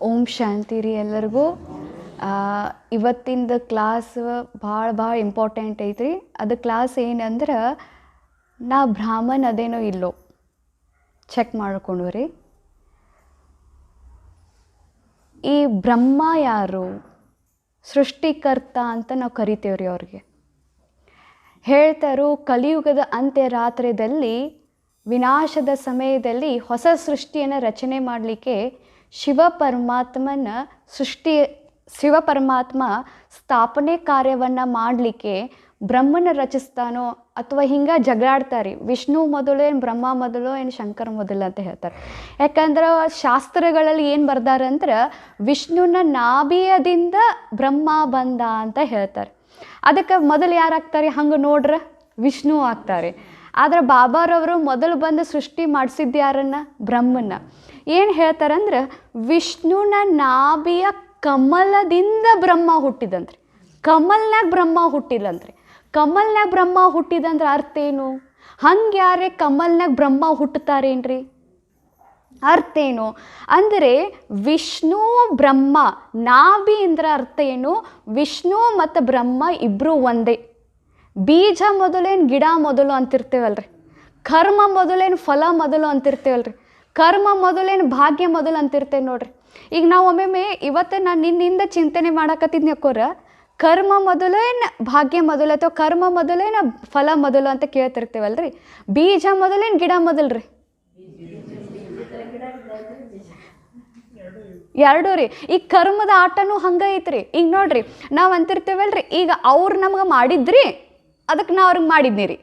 ಓಂ ಶಾಂತಿ ರೀ ಎಲ್ಲರಿಗೂ. ಇವತ್ತಿಂದ ಕ್ಲಾಸ್ ಭಾಳ ಇಂಪಾರ್ಟೆಂಟ್ ಐತ್ರಿ. ಅದು ಕ್ಲಾಸ್ ಏನಂದ್ರೆ ನಾ ಬ್ರಾಹ್ಮಣ ಅದೇನೋ ಇಲ್ಲೋ ಚೆಕ್ ಮಾಡ್ಕೊಂಡು ರೀ. ಈ ಬ್ರಹ್ಮ ಯಾರು? ಸೃಷ್ಟಿಕರ್ತ ಅಂತ ನಾವು ಕರಿತೇವೆ ರೀ. ಅವ್ರಿಗೆ ಹೇಳ್ತಾರೋ ಕಲಿಯುಗದ ಅಂತ್ಯ ರಾತ್ರಿಯಲ್ಲಿ ವಿನಾಶದ ಸಮಯದಲ್ಲಿ ಹೊಸ ಸೃಷ್ಟಿಯನ್ನು ರಚನೆ ಮಾಡಲಿಕ್ಕೆ ಶಿವ ಪರಮಾತ್ಮ ಸ್ಥಾಪನೆ ಕಾರ್ಯವನ್ನು ಮಾಡಲಿಕ್ಕೆ ಬ್ರಹ್ಮನ ರಚಿಸ್ತಾನೋ ಅಥವಾ ಹಿಂಗೆ ಜಗಳಾಡ್ತಾರೆ. ವಿಷ್ಣು ಮೊದಲು ಏನು ಬ್ರಹ್ಮ ಮೊದಲು ಏನು ಶಂಕರ ಮೊದಲು ಅಂತ ಹೇಳ್ತಾರೆ. ಯಾಕಂದ್ರೆ ಶಾಸ್ತ್ರಗಳಲ್ಲಿ ಏನು ಬರ್ದಾರಂದ್ರೆ ವಿಷ್ಣುನ ನಾಭಿಯದಿಂದ ಬ್ರಹ್ಮ ಬಂದ ಅಂತ ಹೇಳ್ತಾರೆ. ಅದಕ್ಕೆ ಮೊದಲು ಯಾರಾಗ್ತಾರೆ? ಹಂಗೆ ನೋಡ್ರೆ ವಿಷ್ಣು ಆಗ್ತಾರೆ. ಆದರೆ ಬಾಬಾರವರು ಮೊದಲು ಬಂದು ಸೃಷ್ಟಿ ಮಾಡಿಸಿದ್ದು ಯಾರನ್ನ? ಬ್ರಹ್ಮನ. ಏನು ಹೇಳ್ತಾರಂದ್ರೆ ವಿಷ್ಣುನ ನಾಭಿಯ ಕಮಲದಿಂದ ಬ್ರಹ್ಮ ಹುಟ್ಟಿದಂತ್ರಿ. ಕಮಲ್ನಾಗ ಬ್ರಹ್ಮ ಹುಟ್ಟಿಲ್ಲಂತ್ರಿ. ಕಮಲ್ನಾಗ ಬ್ರಹ್ಮ ಹುಟ್ಟಿದಂದ್ರೆ ಅರ್ಥ ಏನು? ಹಂಗೆ ಯಾರೇ ಕಮಲ್ನಾಗ ಬ್ರಹ್ಮ ಹುಟ್ಟುತ್ತಾರೇನ್ರಿ? ಅರ್ಥ ಏನು ಅಂದರೆ ವಿಷ್ಣು ಬ್ರಹ್ಮ ನಾಭಿ ಅಂದ್ರೆ ಅರ್ಥ ಏನು? ವಿಷ್ಣು ಮತ್ತು ಬ್ರಹ್ಮ ಇಬ್ಬರು ಒಂದೇ. ಬೀಜ ಮೊದಲೇನು ಗಿಡ ಮೊದಲು ಅಂತಿರ್ತೇವಲ್ರಿ. ಕರ್ಮ ಮೊದಲೇನು ಫಲ ಮೊದಲು ಅಂತಿರ್ತೇವಲ್ರಿ. ಕರ್ಮ ಮೊದಲೇನು ಭಾಗ್ಯ ಮೊದಲು ಅಂತಿರ್ತೇವೆ ನೋಡ್ರಿ. ಈಗ ನಾವು ಒಮ್ಮೊಮ್ಮೆ ಇವತ್ತು ನಾನು ನಿನ್ನಿಂದ ಚಿಂತನೆ ಮಾಡಕತ್ತಿದ್ನಿ ಅಕ್ಕೋರ, ಕರ್ಮ ಮೊದಲೇನು ಭಾಗ್ಯ ಮೊದಲು ಅಥವಾ ಕರ್ಮ ಮೊದಲೇನು ಫಲ ಮೊದಲು ಅಂತ ಕೇಳ್ತಿರ್ತೇವಲ್ರಿ. ಬೀಜ ಮೊದಲೇನು ಗಿಡ ಮೊದಲು ರೀ? ಎರಡೂ ರೀ. ಈಗ ಕರ್ಮದ ಆಟನೂ ಹಂಗೆ ಐತ್ರಿ. ಈಗ ನೋಡ್ರಿ, ನಾವು ಅಂತಿರ್ತೇವಲ್ರಿ, ಈಗ ಅವ್ರು ನಮ್ಗೆ ಮಾಡಿದ್ರಿ ಅದಕ್ಕೆ ನಾ ಅವ್ರಿಗೆ ಮಾಡಿದ್ನಿ ರೀ.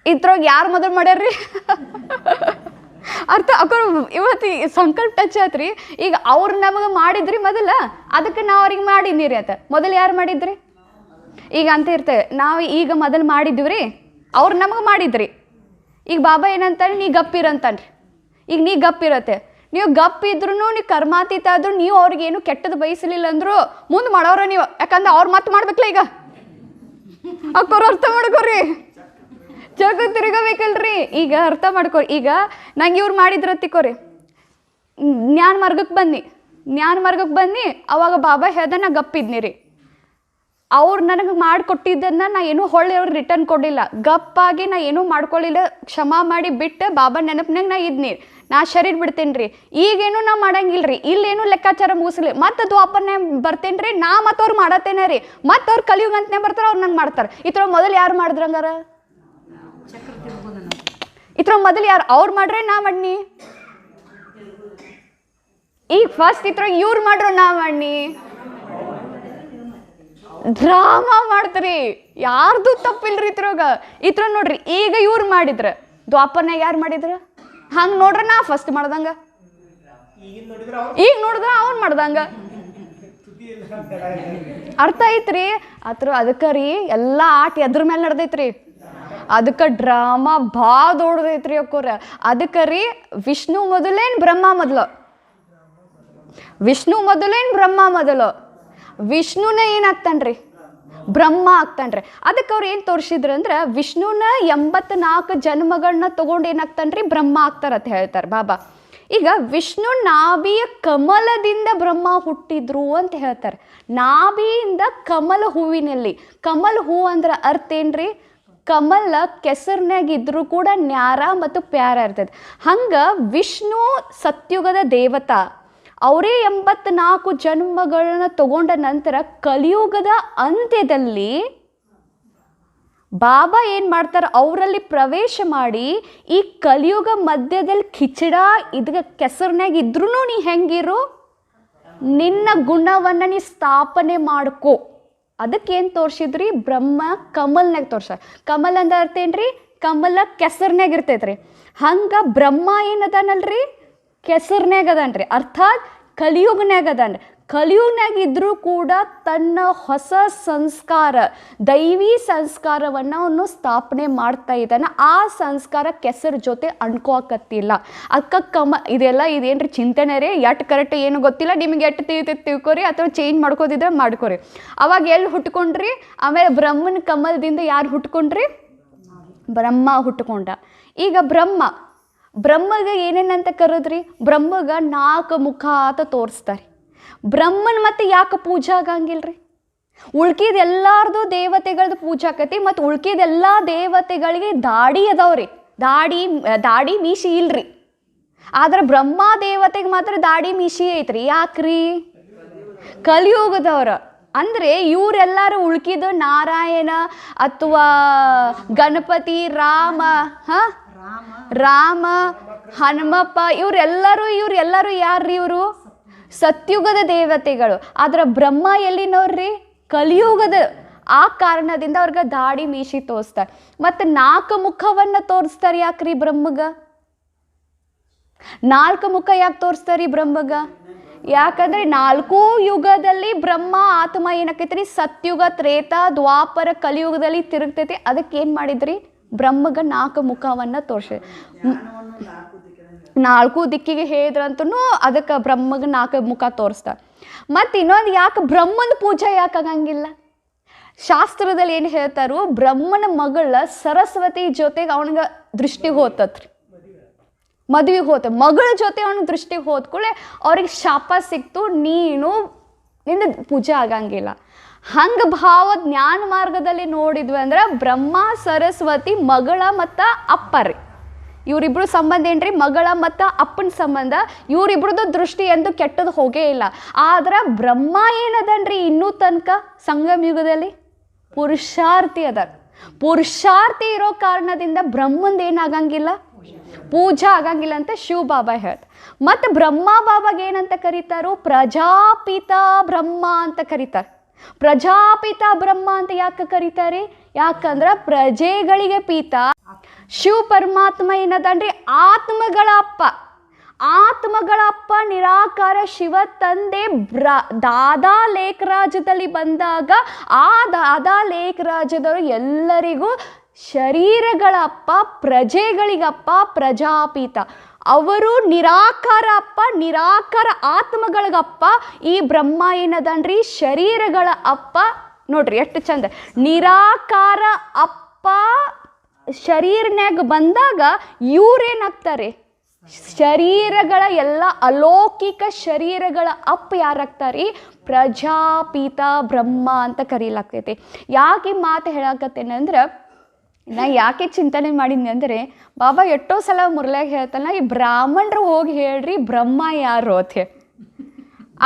ಇದ್ರೊಳಗೆ ಯಾರು ಮೊದಲು ಮಾಡ್ಯಾರ್ರಿ? ಅರ್ಥ ಅಕ್ಕೋರು ಇವತ್ತು ಸಂಕಲ್ಪ ಟಚ್ ಆತ್ರಿ. ಈಗ ಅವ್ರು ನಮಗೆ ಮಾಡಿದ್ರಿ ಮೊದಲ, ಅದಕ್ಕೆ ನಾವು ಅವ್ರಿಗೆ ಮಾಡಿದ್ನಿ ರೀ ಅಂತ. ಮೊದಲು ಯಾರು ಮಾಡಿದ್ರಿ? ಈಗ ಅಂತ ಇರ್ತೇವೆ ನಾವು. ಈಗ ಮೊದಲು ಮಾಡಿದ್ವಿ ರೀ, ಅವ್ರು ನಮಗೆ ಮಾಡಿದ್ರಿ. ಈಗ ಬಾಬಾ ಏನಂತಾನೆ? ನೀ ಗಪ್ಪಿರಂತಾನ್ರಿ. ಈಗ ನೀ ಗಪ್ಪಿರತ್ತೆ. ನೀವು ಗಪ್ಪಿದ್ರು ನೀವು ಕರ್ಮಾತೀತ ಆದ್ರೂ ನೀವು ಅವ್ರಿಗೇನು ಕೆಟ್ಟದ್ದು ಬಯಸಲಿಲ್ಲ ಅಂದರು ಮುಂದೆ ಮಾಡೋರ ನೀವು. ಯಾಕಂದ್ರೆ ಅವ್ರು ಮತ್ತೆ ಮಾಡ್ಬೇಕಲ್ಲ. ಈಗ ಅಕ್ಕೋರು ಅರ್ಥ ಮಾಡ್ಕೋರಿ, ಜಗ ತಿರುಗಬೇಕಲ್ರಿ. ಈಗ ಅರ್ಥ ಮಾಡ್ಕೊರಿ. ಈಗ ನಂಗೆ ಇವ್ರು ಮಾಡಿದ್ರತ್ತಿಕೋರಿ, ಜ್ಞಾನ ಮಾರ್ಗಕ್ಕೆ ಬನ್ನಿ. ಅವಾಗ ಬಾಬಾ ಹೇಳ್ದ ನಾ ಗಪ್ಪಿದ್ನಿ ರೀ. ಅವ್ರು ನನಗೆ ಮಾಡಿಕೊಟ್ಟಿದ್ದನ್ನು ನಾ ಏನೂ ಹೊಳ್ಳಿ ಅವ್ರಿಗೆ ರಿಟರ್ನ್ ಕೊಡಲಿಲ್ಲ. ಗಪ್ಪಾಗಿ ನಾ ಏನೂ ಮಾಡ್ಕೊಳ್ಳಿಲ್ಲ, ಕ್ಷಮಾ ಮಾಡಿ ಬಿಟ್ಟು ಬಾಬಾ ನೆನಪಿನಾಗ ನಾ ಇದ್ನಿ. ನಾ ಶರೀರ ಬಿಡ್ತೇನೆ ರೀ. ಈಗೇನು ನಾ ಮಾಡಂಗಿಲ್ಲ ರೀ. ಇಲ್ಲೇನು ಲೆಕ್ಕಾಚಾರ ಮುಗಿಸ್ಲಿ. ಮತ್ತು ದ್ವಾಪರನೇ ಬರ್ತೇನೆ ರೀ. ನಾ ಮತ್ತು ಅವ್ರು ಮಾಡತ್ತೇನೆ ರೀ. ಮತ್ತು ಅವ್ರು ಕಲಿಯುಗ ಅಂತನೇ ಬರ್ತಾರೆ, ಅವ್ರು ನಂಗೆ ಮಾಡ್ತಾರೆ. ಇದ್ರ ಮೊದಲು ಯಾರು ಮಾಡಿದ್ರಂಗಾರ? ಇದ್ರ ಮೊದಲು ಯಾರು? ಅವ್ರು ಮಾಡ್ರೆ ನಾ ಮಾಡೀನಿ. ಈಗ ಫಸ್ಟ್ ಇದ್ರಾಗ ಇವ್ರು ಮಾಡ್ರು ನಾ ಮಾಡೀನಿ. ಡ್ರಾಮಾ ಮಾಡ್ತೀರಿ. ಯಾರ್ದು ತಪ್ಪಿಲ್ರಿ ಇದ್ರ ನೋಡ್ರಿ. ಈಗ ಇವ್ರು ಮಾಡಿದ್ರ, ದ್ವಾಪರ್ನಾಗ ಯಾರು ಮಾಡಿದ್ರ? ಹಂಗೆ ನೋಡ್ರೆ ನಾ ಫಸ್ಟ್ ಮಾಡ್ದಂಗ, ಈಗ ನೋಡಿದ್ರ ಅವ್ನು ಮಾಡ್ದಂಗ. ಅರ್ಥ ಐತ್ರಿ? ಅದಕ್ಕೆ ರೀ ಎಲ್ಲ ಆಟ ಎದ್ರ ಮೇಲೆ ನಡೆದೈತ್ರಿ. ಅದಕ್ಕೆ ಡ್ರಾಮಾ ಭಾಳ ದೊಡ್ಡದೈತ್ರಿ ಅಕ್ಕೋರ. ಅದಕ್ಕೆ ರೀ ವಿಷ್ಣು ಮೊದಲೇನು ಬ್ರಹ್ಮ ಮೊದಲು? ವಿಷ್ಣುನೇ ಏನಾಗ್ತಾನ್ರಿ? ಬ್ರಹ್ಮ ಆಗ್ತಾನ್ರಿ. ಅದಕ್ಕೆ ಅವ್ರು ಏನು ತೋರಿಸಿದ್ರು ಅಂದ್ರೆ ವಿಷ್ಣುನ 84 ಜನ್ಮಗಳನ್ನ ತೊಗೊಂಡು ಏನಾಗ್ತಾನ್ರಿ? ಬ್ರಹ್ಮ ಆಗ್ತಾರಂತ ಹೇಳ್ತಾರೆ ಬಾಬಾ. ಈಗ ವಿಷ್ಣು ನಾಭಿಯ ಕಮಲದಿಂದ ಬ್ರಹ್ಮ ಹುಟ್ಟಿದ್ರು ಅಂತ ಹೇಳ್ತಾರೆ. ನಾಭಿಯಿಂದ ಕಮಲ ಹೂವಿನಲ್ಲಿ. ಕಮಲ ಹೂ ಅಂದ್ರೆ ಅರ್ಥ ಏನ್ರಿ? ಕಮಲ ಕೆಸರಿನಾಗಿದ್ರೂ ಕೂಡ ನ್ಯಾರ ಮತ್ತು ಪ್ಯಾರ ಇರ್ತದೆ. ಹಂಗೆ ವಿಷ್ಣು ಸತ್ಯುಗದ ದೇವತಾ. ಅವರೇ 84 ಜನ್ಮಗಳನ್ನ ತಗೊಂಡ ನಂತರ ಕಲಿಯುಗದ ಅಂತ್ಯದಲ್ಲಿ ಬಾಬಾ ಏನು ಮಾಡ್ತಾರೆ? ಅವರಲ್ಲಿ ಪ್ರವೇಶ ಮಾಡಿ ಈ ಕಲಿಯುಗ ಮಧ್ಯದಲ್ಲಿ ಕಿಚಡ ಇದಕ್ಕೆ ಕೆಸರಿನಾಗ ಇದ್ರೂ ನೀ ಹೆಂಗಿರು, ನಿನ್ನ ಗುಣವನ್ನು ನೀ ಸ್ಥಾಪನೆ ಮಾಡ್ಕೋ. ಅದಕ್ಕೇನು ತೋರಿಸಿದ್ರಿ? ಬ್ರಹ್ಮ ಕಮಲ್ನಾಗ ತೋರ್ಸ. ಕಮಲ್ ಅಂದ ಅರ್ಥ ಏನ್ರಿ? ಕಮಲ ಕೆಸರ್ನಾಗ ಇರ್ತೈತ್ರಿ. ಹಂಗೆ ಬ್ರಹ್ಮ ಏನದಾನಲ್ರಿ? ಕೆಸರ್ನಾಗ ಅದಾನ್ರಿ. ಅರ್ಥಾತ್ ಕಲಿಯುಗನಾಗ ಅದಾನ್ರಿ. ಕಲಿಯುಗನಾಗ ಇದ್ರೂ ಕೂಡ ತನ್ನ ಹೊಸ ಸಂಸ್ಕಾರ, ದೈವಿ ಸಂಸ್ಕಾರವನ್ನು ಅವನು ಸ್ಥಾಪನೆ ಮಾಡ್ತಾ ಇದ್ದಾನೆ. ಆ ಸಂಸ್ಕಾರ ಕೆಸರು ಜೊತೆ ಅಂಟ್ಕೋಕತ್ತಿಲ್ಲ. ಅದಕ್ಕೆ ಇದೆಲ್ಲ ಇದೇನ್ರಿ ಚಿಂತನೆ ರೀ. ಎಟ್ಟು ಕರೆಕ್ಟ್ ಏನು ಗೊತ್ತಿಲ್ಲ. ನಿಮಗೆ ಎಟ್ಟು ತಿಳ್ಕೊರಿ ಅಥವಾ ಚೇಂಜ್ ಮಾಡ್ಕೋದಿದ್ರೆ ಮಾಡ್ಕೊರಿ. ಅವಾಗ ಎಲ್ಲಿ ಹುಟ್ಕೊಂಡ್ರಿ? ಆಮೇಲೆ ಬ್ರಹ್ಮನ ಕಮಲದಿಂದ ಯಾರು ಹುಟ್ಕೊಂಡ್ರಿ? ಬ್ರಹ್ಮ ಹುಟ್ಕೊಂಡ. ಈಗ ಬ್ರಹ್ಮ ಬ್ರಹ್ಮಗ ಏನೇನಂತ ಕರೆದ್ರಿ? ಬ್ರಹ್ಮಗ 4 ಮುಖ ಅಂತ ತೋರಿಸ್ತಾರೆ. ಬ್ರಹ್ಮನ್ ಮತ್ತೆ ಯಾಕೆ ಪೂಜೆ ಆಗಂಗಿಲ್ರಿ? ಉಳ್ಕಿದ ಎಲ್ಲಾರ್ದು ದೇವತೆಗಳದ್ದು ಪೂಜೆ ಆಕತಿ. ಮತ್ತು ಉಳ್ಕಿದ ಎಲ್ಲ ದೇವತೆಗಳಿಗೆ ದಾಡಿ ಅದಾವ್ರಿ, ದಾಡಿ ಮೀಸಿ ಇಲ್ರಿ. ಆದ್ರೆ ಬ್ರಹ್ಮ ದೇವತೆಗೆ ಮಾತ್ರ ದಾಡಿ ಮೀಸಿ ಐತ್ರಿ. ಯಾಕ್ರಿ? ಕಲಿಯುಗದವ್ರ ಅಂದರೆ ಇವರೆಲ್ಲರೂ ಉಳ್ಕಿದ ನಾರಾಯಣ ಅಥವಾ ಗಣಪತಿ, ರಾಮ, ಹನುಮಪ್ಪ ಇವರೆಲ್ಲರೂ ಯಾರ್ರಿ? ಇವರು ಸತ್ಯುಗದ ದೇವತೆಗಳು. ಆದ್ರೆ ಬ್ರಹ್ಮ ಎಲ್ಲಿನವ್ರಿ? ಕಲಿಯುಗದ. ಆ ಕಾರಣದಿಂದ ಅವ್ರಿಗೆ ದಾಡಿ ಮೀಸಿ ತೋರಿಸ್ತಾರೆ. ಮತ್ತು 4 ಮುಖವನ್ನು ತೋರಿಸ್ತಾರೆ. ಯಾಕ್ರಿ ಬ್ರಹ್ಮಗ 4 ಮುಖ ಯಾಕೆ ತೋರಿಸ್ತಾರಿ ಬ್ರಹ್ಮಗ? ಯಾಕಂದ್ರೆ 4 ಯುಗದಲ್ಲಿ ಬ್ರಹ್ಮ ಆತ್ಮ ಏನಾಕೈತ್ರಿ? ಸತ್ಯುಗ, ತ್ರೇತ, ದ್ವಾಪರ, ಕಲಿಯುಗದಲ್ಲಿ ತಿರುಗ್ತೈತಿ. ಅದಕ್ಕೆ ಏನು ಮಾಡಿದ್ರಿ? ಬ್ರಹ್ಮಗ 4 ಮುಖವನ್ನು ತೋರಿಸಿ 4 ದಿಕ್ಕಿಗೆ ಹೇಳಿದ್ರಂತೂ ಅದಕ್ಕೆ ಬ್ರಹ್ಮಗೆ 4 ಮುಖ ತೋರಿಸ್ತಾರೆ. ಮತ್ತು ಇನ್ನೊಂದು, ಯಾಕೆ ಬ್ರಹ್ಮನ ಪೂಜೆ ಯಾಕೆ ಆಗಂಗಿಲ್ಲ? ಶಾಸ್ತ್ರದಲ್ಲಿ ಏನು ಹೇಳ್ತಾರೋ, ಬ್ರಹ್ಮನ ಮಗಳ ಸರಸ್ವತಿ ಜೊತೆಗೆ ಅವನಿಗೆ ದೃಷ್ಟಿಗೆ ಹೋತತ್ರಿ, ಮದುವೆಗೆ ಹೋತ. ಮಗಳ ಜೊತೆ ಅವನಿಗೆ ದೃಷ್ಟಿಗೆ ಹೋದ ಕೂಡಲೇ ಅವ್ರಿಗೆ ಶಾಪ ಸಿಕ್ತು, ನಿಂದ ಪೂಜೆ ಆಗಂಗಿಲ್ಲ. ಹಂಗೆ ಭಾವ ಜ್ಞಾನ ಮಾರ್ಗದಲ್ಲಿ ನೋಡಿದ್ವಿ ಅಂದ್ರೆ ಬ್ರಹ್ಮ ಸರಸ್ವತಿ ಮಗಳ ಮತ್ತು ಅಪ್ಪ ರೀ, ಇವರಿಬ್ರು ಸಂಬಂಧ ಏನ್ರಿ? ಮಗಳ ಮತ್ತು ಅಪ್ಪನ ಸಂಬಂಧ. ಇವರಿಬ್ರದ್ದು ದೃಷ್ಟಿ ಎಂದು ಕೆಟ್ಟದ್ದು ಹೋಗೇ ಇಲ್ಲ. ಆದ್ರೆ ಬ್ರಹ್ಮ ಏನದನ್ರಿ ಇನ್ನೂ ತನಕ ಸಂಗಮ ಯುಗದಲ್ಲಿ ಪುರುಷಾರ್ಥಿ ಅದ. ಪುರುಷಾರ್ಥಿ ಇರೋ ಕಾರಣದಿಂದ ಬ್ರಹ್ಮಂದ ಏನಾಗಂಗಿಲ್ಲ, ಪೂಜಾ ಆಗಂಗಿಲ್ಲ ಅಂತ ಶಿವ ಬಾಬಾ ಹೇಳ್ತಾರೆ. ಮತ್ತು ಬ್ರಹ್ಮ ಬಾಬಾಗ ಏನಂತ ಕರೀತಾರೋ? ಪ್ರಜಾಪಿತ ಬ್ರಹ್ಮ ಅಂತ ಕರೀತಾರೆ. ಪ್ರಜಾಪಿತ ಬ್ರಹ್ಮ ಅಂತ ಯಾಕೆ ಕರೀತಾರೆ? ಯಾಕಂದ್ರೆ ಪ್ರಜೆಗಳಿಗೆ ಪಿತ ಶಿವ ಪರಮಾತ್ಮ ಏನದನ್ರಿ? ಆತ್ಮಗಳ ಅಪ್ಪ ನಿರಾಕಾರ ಶಿವ ತಂದೆ. ದಾದಾ ಲೇಖರಾಜದಲ್ಲಿ ಬಂದಾಗ ಆ ದಾದಾ ಲೇಖರಾಜದವರು ಎಲ್ಲರಿಗೂ ಶರೀರಗಳ ಅಪ್ಪ, ಪ್ರಜೆಗಳಿಗಪ್ಪ, ಪ್ರಜಾಪಿತ. ಅವರು ನಿರಾಕಾರ ಅಪ್ಪ, ನಿರಾಕಾರ ಆತ್ಮಗಳಿಗಪ್ಪ. ಈ ಬ್ರಹ್ಮ ಏನದನ್ರಿ? ಶರೀರಗಳ ಅಪ್ಪ. ನೋಡ್ರಿ ಎಷ್ಟು ಚಂದ. ನಿರಾಕಾರ ಅಪ್ಪ ಶರೀರನ್ಯಾಗ ಬಂದಾಗ ಇವ್ರೇನಾಗ್ತಾರೆ? ಶರೀರಗಳ ಎಲ್ಲ ಅಲೌಕಿಕ ಶರೀರಗಳ ಅಪ್ಪ ಯಾರಾಗ್ತಾರೆ? ಪ್ರಜಾಪಿತ ಬ್ರಹ್ಮ ಅಂತ ಕರೀಲಾಗ್ತೈತಿ. ಯಾಕೆ ಮಾತು ಹೇಳಾಕತ್ತೇನೆ ನಾ ಯಾಕೆ ಚಿಂತನೆ ಮಾಡಿದ್ನಿ ಅಂದರೆ, ಬಾಬಾ ಎಷ್ಟೋ ಸಲ ಮುರಳಿಯಾಗ ಹೇಳ್ತಾನ, ಈ ಬ್ರಾಹ್ಮಣರು ಹೋಗಿ ಹೇಳ್ರಿ ಬ್ರಹ್ಮ ಯಾರು ಅಂತ.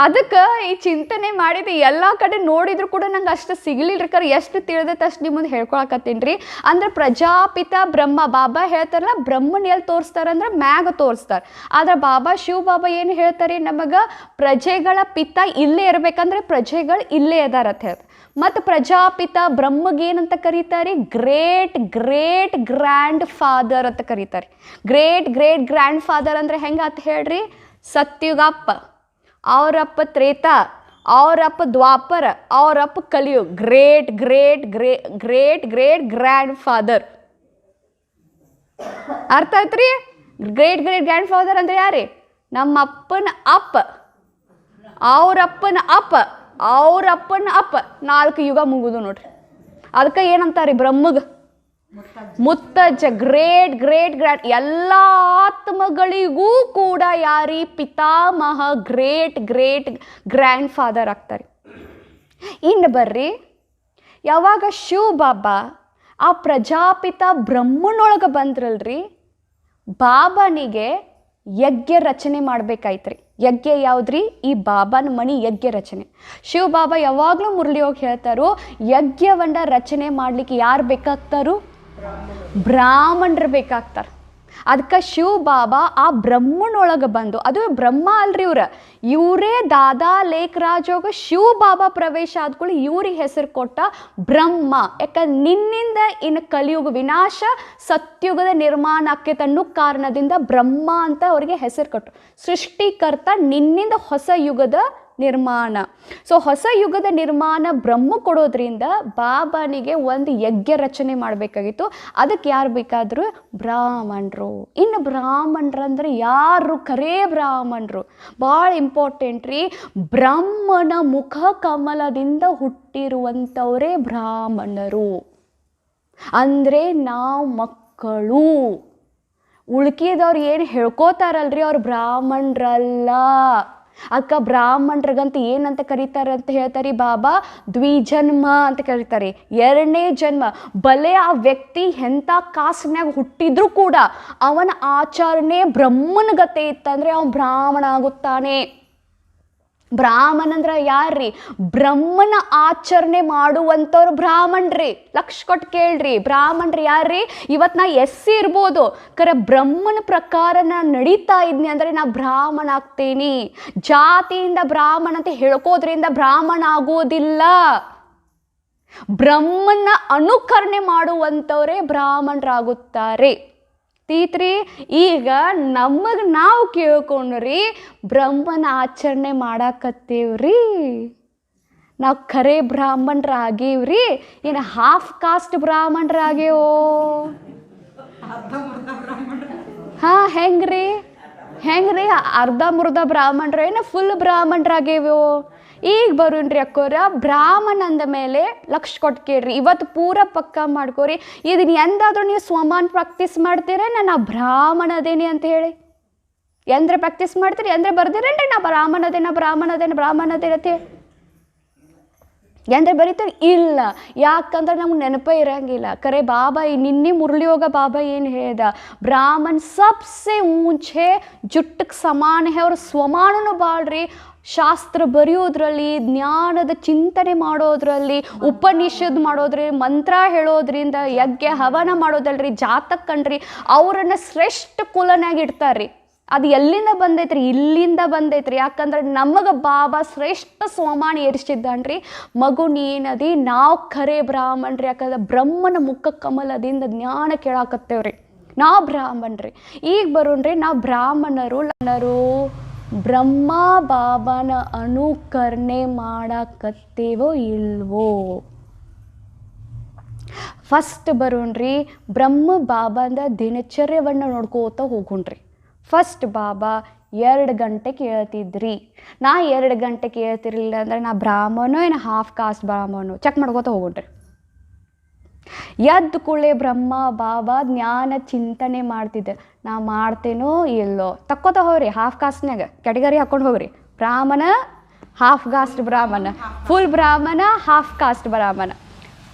ಅದಕ್ಕೆ ಈ ಚಿಂತನೆ ಮಾಡಿದೆ. ಎಲ್ಲ ಕಡೆ ನೋಡಿದ್ರು ಕೂಡ ನಂಗೆ ಅಷ್ಟು ಸಿಗಲಿಲ್ಲ. ಎಷ್ಟು ತಿಳಿದೈತೆ ಅಷ್ಟು ನಿಮ್ಮ ಮುಂದೆ ಹೇಳ್ಕೊಳಕತ್ತೀನಿ ರೀ. ಅಂದ್ರೆ ಪ್ರಜಾಪಿತ ಬ್ರಹ್ಮ ಬಾಬಾ ಹೇಳ್ತಾರಲ್ಲ, ಬ್ರಹ್ಮನ್ ಎಲ್ಲಿ ತೋರಿಸ್ತಾರಂದ್ರೆ ಮ್ಯಾಗ ತೋರಿಸ್ತಾರೆ. ಆದ್ರೆ ಬಾಬಾ ಶಿವ ಬಾಬಾ ಏನು ಹೇಳ್ತಾರೆ? ನಮಗೆ ಪ್ರಜೆಗಳ ಪಿತ ಇಲ್ಲೇ ಇರಬೇಕಂದ್ರೆ ಪ್ರಜೆಗಳು ಇಲ್ಲೇ ಅದಾರ ಅಂತ ಹೇಳ್ತಾರೆ. ಮತ್ತು ಪ್ರಜಾಪಿತ ಬ್ರಹ್ಮಗೇನಂತ ಕರೀತಾರೆ? ಗ್ರೇಟ್ ಗ್ರ್ಯಾಂಡ್ ಫಾದರ್ ಅಂತ ಕರೀತಾರೆ. ಗ್ರೇಟ್ ಗ್ರ್ಯಾಂಡ್ ಫಾದರ್ ಅಂದರೆ ಹೆಂಗೆ ಅಂತ ಹೇಳ್ರಿ? ಸತ್ಯುಗಪ್ಪ, ಅವರಪ್ಪ ತ್ರೇತ, ಅವರಪ್ಪ ದ್ವಾಪರ, ಅವರಪ್ಪ ಕಲಿಯುಗ. Great grand father. ಅರ್ಥ ಆಯ್ತು ರೀ? ಗ್ರೇಟ್ ಗ್ರ್ಯಾಂಡ್ ಫಾದರ್ ಅಂದ್ರೆ ಯಾರೇ? ನಮ್ಮ ಅಪ್ಪನ ಅಪ್ಪ, ಅವರಪ್ಪನ ಅಪ್ಪ, ಅವರಪ್ಪನ ಅಪ್ಪ. 4 ಯುಗ ಮುಗುದು ನೋಡ್ರಿ. ಅದಕ್ಕೆ ಏನಂತಾರೆ ಬ್ರಹ್ಮಗ? ಮುತ್ತಜ್ಜ. Great grand. ಎಲ್ಲ ಆತ್ಮಗಳಿಗೂ ಕೂಡ ಯಾರಿ? ಪಿತಾಮಹ ಗ್ರೇಟ್ ಗ್ರ್ಯಾಂಡ್ ಫಾದರ್ ಆಗ್ತಾರೆ. ಇನ್ನು ಬರ್ರಿ, ಯಾವಾಗ ಶಿವ ಬಾಬಾ ಆ ಪ್ರಜಾಪಿತ ಬ್ರಹ್ಮನೊಳಗೆ ಬಂದ್ರಲ್ರಿ, ಬಾಬಾನಿಗೆ ಯಜ್ಞ ರಚನೆ ಮಾಡ್ಬೇಕಾಯ್ತ್ರಿ. ಯಜ್ಞ ಯಾವುದ್ರಿ? ಈ ಬಾಬಾನ ಮಣಿ ಯಜ್ಞ ರಚನೆ. ಶಿವ ಬಾಬಾ ಯಾವಾಗಲೂ ಮುರಳಿ ಹೋಗಿ ಹೇಳ್ತಾರೋ, ಯಜ್ಞವನ್ನ ರಚನೆ ಮಾಡ್ಲಿಕ್ಕೆ ಯಾರು ಬೇಕಾಗ್ತಾರೋ? ಬ್ರಾಹ್ಮಣರು ಬೇಕಾಗ್ತಾರೆ. ಅದಕ್ಕೆ ಶಿವ ಬಾಬಾ ಆ ಬ್ರಹ್ಮನೊಳಗೆ ಬಂದು, ಅದು ಬ್ರಹ್ಮ ಅಲ್ರಿ ಇವರೇ ದಾದಾ ಲೇಖರಾಜೋಗ ಶಿವ ಬಾಬಾ ಪ್ರವೇಶ ಆದ್ಕೊಳ್ಳಿ ಇವ್ರಿಗೆ ಹೆಸರು ಕೊಟ್ಟ ಬ್ರಹ್ಮ. ಯಾಕಂದ್ರೆ ನಿನ್ನಿಂದ ಇನ್ನು ಕಲಿಯುಗ ವಿನಾಶ, ಸತ್ಯುಗದ ನಿರ್ಮಾಣ ಆಕೈತೆ ಅನ್ನೋ ಕಾರಣದಿಂದ ಬ್ರಹ್ಮ ಅಂತ ಅವರಿಗೆ ಹೆಸರು ಕೊಟ್ಟರು. ಸೃಷ್ಟಿಕರ್ತ ನಿನ್ನಿಂದ ಹೊಸ ಯುಗದ ನಿರ್ಮಾಣ. ಸೊ ಹೊಸ ಯುಗದ ನಿರ್ಮಾಣ ಬ್ರಹ್ಮ ಕೊಡೋದ್ರಿಂದ ಬಾಬಾನಿಗೆ ಒಂದು ಯಜ್ಞ ರಚನೆ ಮಾಡಬೇಕಾಗಿತ್ತು. ಅದಕ್ಕೆ ಯಾರು ಬೇಕಾದರೂ? ಬ್ರಾಹ್ಮಣರು. ಇನ್ನು ಬ್ರಾಹ್ಮಣರಂದ್ರೆ ಯಾರು? ಖರೇ ಬ್ರಾಹ್ಮಣರು. ಭಾಳ ಇಂಪಾರ್ಟೆಂಟ್ ರೀ. ಬ್ರಹ್ಮನ ಮುಖ ಕಮಲದಿಂದ ಹುಟ್ಟಿರುವಂಥವರೇ ಬ್ರಾಹ್ಮಣರು. ಅಂದರೆ ನಾವು ಮಕ್ಕಳು. ಉಳ್ಕಿದವ್ರು ಏನು ಹೇಳ್ಕೋತಾರಲ್ರಿ ಅವ್ರು ಬ್ರಾಹ್ಮಣರಲ್ಲ. ಅಕ್ಕ ಬ್ರಾಹ್ಮಣರಿಗಂತ ಏನಂತ ಕರೀತಾರೆ ಅಂತ ಹೇಳ್ತಾರೆ ಬಾಬಾ, ದ್ವಿಜನ್ಮ ಅಂತ ಕರೀತಾರೆ, 2ನೇ ಜನ್ಮ. ಬಲೆ ಆ ವ್ಯಕ್ತಿ ಎಂಥ ಕಾಸ್ಟ್ನ್ಯಾಗ ಹುಟ್ಟಿದ್ರೂ ಕೂಡ ಅವನ ಆಚರಣೆ ಬ್ರಹ್ಮನ ಗತೆ ಇತ್ತಂದರೆ ಅವನು ಬ್ರಾಹ್ಮಣ ಆಗುತ್ತಾನೆ. ಬ್ರಾಹ್ಮಣ ಅಂದ್ರೆ ಯಾರ್ರಿ? ಬ್ರಹ್ಮನ ಆಚರಣೆ ಮಾಡುವಂಥವ್ರು ಬ್ರಾಹ್ಮಣ್ರಿ. ಲಕ್ಷ ಕೊಟ್ಟು ಕೇಳ್ರಿ, ಬ್ರಾಹ್ಮಣ್ರಿ ಯಾರ್ರಿ? ಇವತ್ತು ನಾ SC ಇರ್ಬೋದು, ಕರೆ ಬ್ರಹ್ಮನ ಪ್ರಕಾರ ನಾ ನಡೀತಾ ಇದ್ನಿ ಅಂದರೆ ನಾ ಬ್ರಾಹ್ಮಣ ಆಗ್ತೇನೆ. ಜಾತಿಯಿಂದ ಬ್ರಾಹ್ಮಣ ಅಂತ ಹೇಳ್ಕೋದ್ರಿಂದ ಬ್ರಾಹ್ಮಣ ಆಗೋದಿಲ್ಲ. ಬ್ರಹ್ಮನ ಅನುಕರಣೆ ಮಾಡುವಂಥವರೇ ಬ್ರಾಹ್ಮಣರಾಗುತ್ತಾರೆ. ತೀತ್ರಿ ಈಗ ನಮಗೆ ನಾವು ಕೇಳ್ಕೊಂಡ್ರಿ ಬ್ರಹ್ಮನ ಆಚರಣೆ ಮಾಡಾಕತ್ತೇವ್ರಿ, ನಾವು ಖರೆ ಬ್ರಾಹ್ಮಣರಾಗೀವ್ರಿ, ಏನು ಹಾಫ್ ಕಾಸ್ಟ್ ಬ್ರಾಹ್ಮಣರಾಗೇವೋ? ಹಾಂ, ಹೆಂಗ್ರಿ ಅರ್ಧ ಮುರ್ಧ ಬ್ರಾಹ್ಮಣರು ಏನು ಫುಲ್ ಬ್ರಾಹ್ಮಣರಾಗೇವೋ? ಈಗ ಬರೋಣ್ರಿ ಅಕ್ಕೋರ, ಬ್ರಾಹ್ಮಣ ಅಂದ ಮೇಲೆ ಲಕ್ಷ ಕೊಟ್ಟು ಕೇಳ್ರಿ, ಇವತ್ತು ಪೂರ ಪಕ್ಕ ಮಾಡ್ಕೋರಿ. ಇದನ್ನ ಎಂದಾದ್ರೂ ನೀವು ಸ್ವಮಾನ್ ಪ್ರಾಕ್ಟೀಸ್ ಮಾಡ್ತೀರ ನಾ ಬ್ರಾಹ್ಮಣ ಅದೇನಿ ಅಂತ ಹೇಳಿ? ಎಂದ್ರೆ ಪ್ರಾಕ್ಟೀಸ್ ಮಾಡ್ತೀರಿ, ಎಂದ್ರೆ ಬರ್ದಿರೇನ್ರಿ ನಾ ಬ್ರಾಹ್ಮಣ ಅದೇನ ಎಂದ್ರೆ ಬರೀತಾರೆ? ಇಲ್ಲ. ಯಾಕಂದ್ರೆ ನಮ್ಗೆ ನೆನಪೇ ಇರಂಗಿಲ್ಲ. ಕರೆ ಬಾಬಾ ನಿನ್ನೆ ಮುರಳಿಯೋಗ ಬಾಬಾ ಏನು ಹೇಳ್ದ, ಬ್ರಾಹ್ಮಣ್ ಸಬ್ಸೆ ಊಂಚೆ ಜುಟ್ಟಕ್ಕೆ ಸಮಾನ ಹೇ, ಅವ್ರ ಸ್ವಮಾನನು ಬಾಳ್ರಿ. ಶಾಸ್ತ್ರ ಬರೆಯೋದ್ರಲ್ಲಿ, ಜ್ಞಾನದ ಚಿಂತನೆ ಮಾಡೋದ್ರಲ್ಲಿ, ಉಪನಿಷದ್ ಮಾಡೋದ್ರಲ್ಲಿ, ಮಂತ್ರ ಹೇಳೋದ್ರಿಂದ, ಯಜ್ಞ ಹವನ ಮಾಡೋದಲ್ರಿ, ಜಾತಕ ಕಣ್ರಿ, ಅವರನ್ನು ಶ್ರೇಷ್ಠ ಕುಲನಾಗಿ ಇಡ್ತಾರ್ರಿ. ಅದು ಎಲ್ಲಿಂದ ಬಂದೈತ್ರಿ? ಇಲ್ಲಿಂದ ಬಂದೈತ್ರಿ. ಯಾಕಂದ್ರೆ ನಮಗೆ ಬಾಬಾ ಶ್ರೇಷ್ಠ ಸ್ವಮಾನ ಏರಿಸಿದ್ದಾನ್ರಿ. ಮಗು ನೀನದಿ, ನಾವು ಖರೆ ಬ್ರಾಹ್ಮಣ್ರಿ. ಯಾಕಂದ್ರೆ ಬ್ರಹ್ಮನ ಮುಖ ಕಮಲದಿಂದ ಜ್ಞಾನ ಕೇಳಾಕತ್ತೇವ್ರಿ, ನಾವು ಬ್ರಾಹ್ಮಣ್ರಿ. ಈಗ ಬರೋಣ್ರಿ, ನಾವು ಬ್ರಾಹ್ಮಣರು ಬ್ರಹ್ಮ ಬಾಬಾನ ಅನುಕರಣೆ ಮಾಡಾಕತ್ತೇವೋ ಇಲ್ವೋ? ಫಸ್ಟ್ ಬರೋಣ್ರಿ, ಬ್ರಹ್ಮ ಬಾಬಾಂದ ದಿನಚರ್ಯವನ್ನು ನೋಡ್ಕೋತ ಹೋಗೋಣ್ರಿ. ಫಸ್ಟ್ ಬಾಬಾ 2 ಗಂಟೆಗೆ ಹೇಳ್ತಿದ್ರಿ. ನಾ 2 ಗಂಟೆಗೆ ಹೇಳ್ತಿರ್ಲಿಲ್ಲ ಅಂದ್ರೆ ನಾ ಬ್ರಾಹ್ಮಣೋ ಏನು ಹಾಫ್ ಕಾಸ್ಟ್ ಬ್ರಾಹ್ಮಣೋ ಚೆಕ್ ಮಾಡ್ಕೋತ ಹೋಗೋಣ್ರಿ. ಎದ್ದು ಕೂಡಲೇ ಬ್ರಹ್ಮ ಬಾಬಾ ಜ್ಞಾನ ಚಿಂತನೆ ಮಾಡ್ತಿದ್ದೆ. ನಾ ಮಾಡ್ತೇನೋ ಇಲ್ಲೋ ತಕ್ಕೋತ ಹೋಗ್ರಿ. ಹಾಫ್ ಕಾಸ್ಟ್ನಾಗ ಕ್ಯಾಟಗರಿ ಹಾಕೊಂಡು ಹೋಗ್ರಿ. ಬ್ರಾಹ್ಮಣ, ಹಾಫ್ ಕಾಸ್ಟ್ ಬ್ರಾಹ್ಮಣ, ಫುಲ್ ಬ್ರಾಹ್ಮಣ, ಹಾಫ್ ಕಾಸ್ಟ್ ಬ್ರಾಹ್ಮಣ.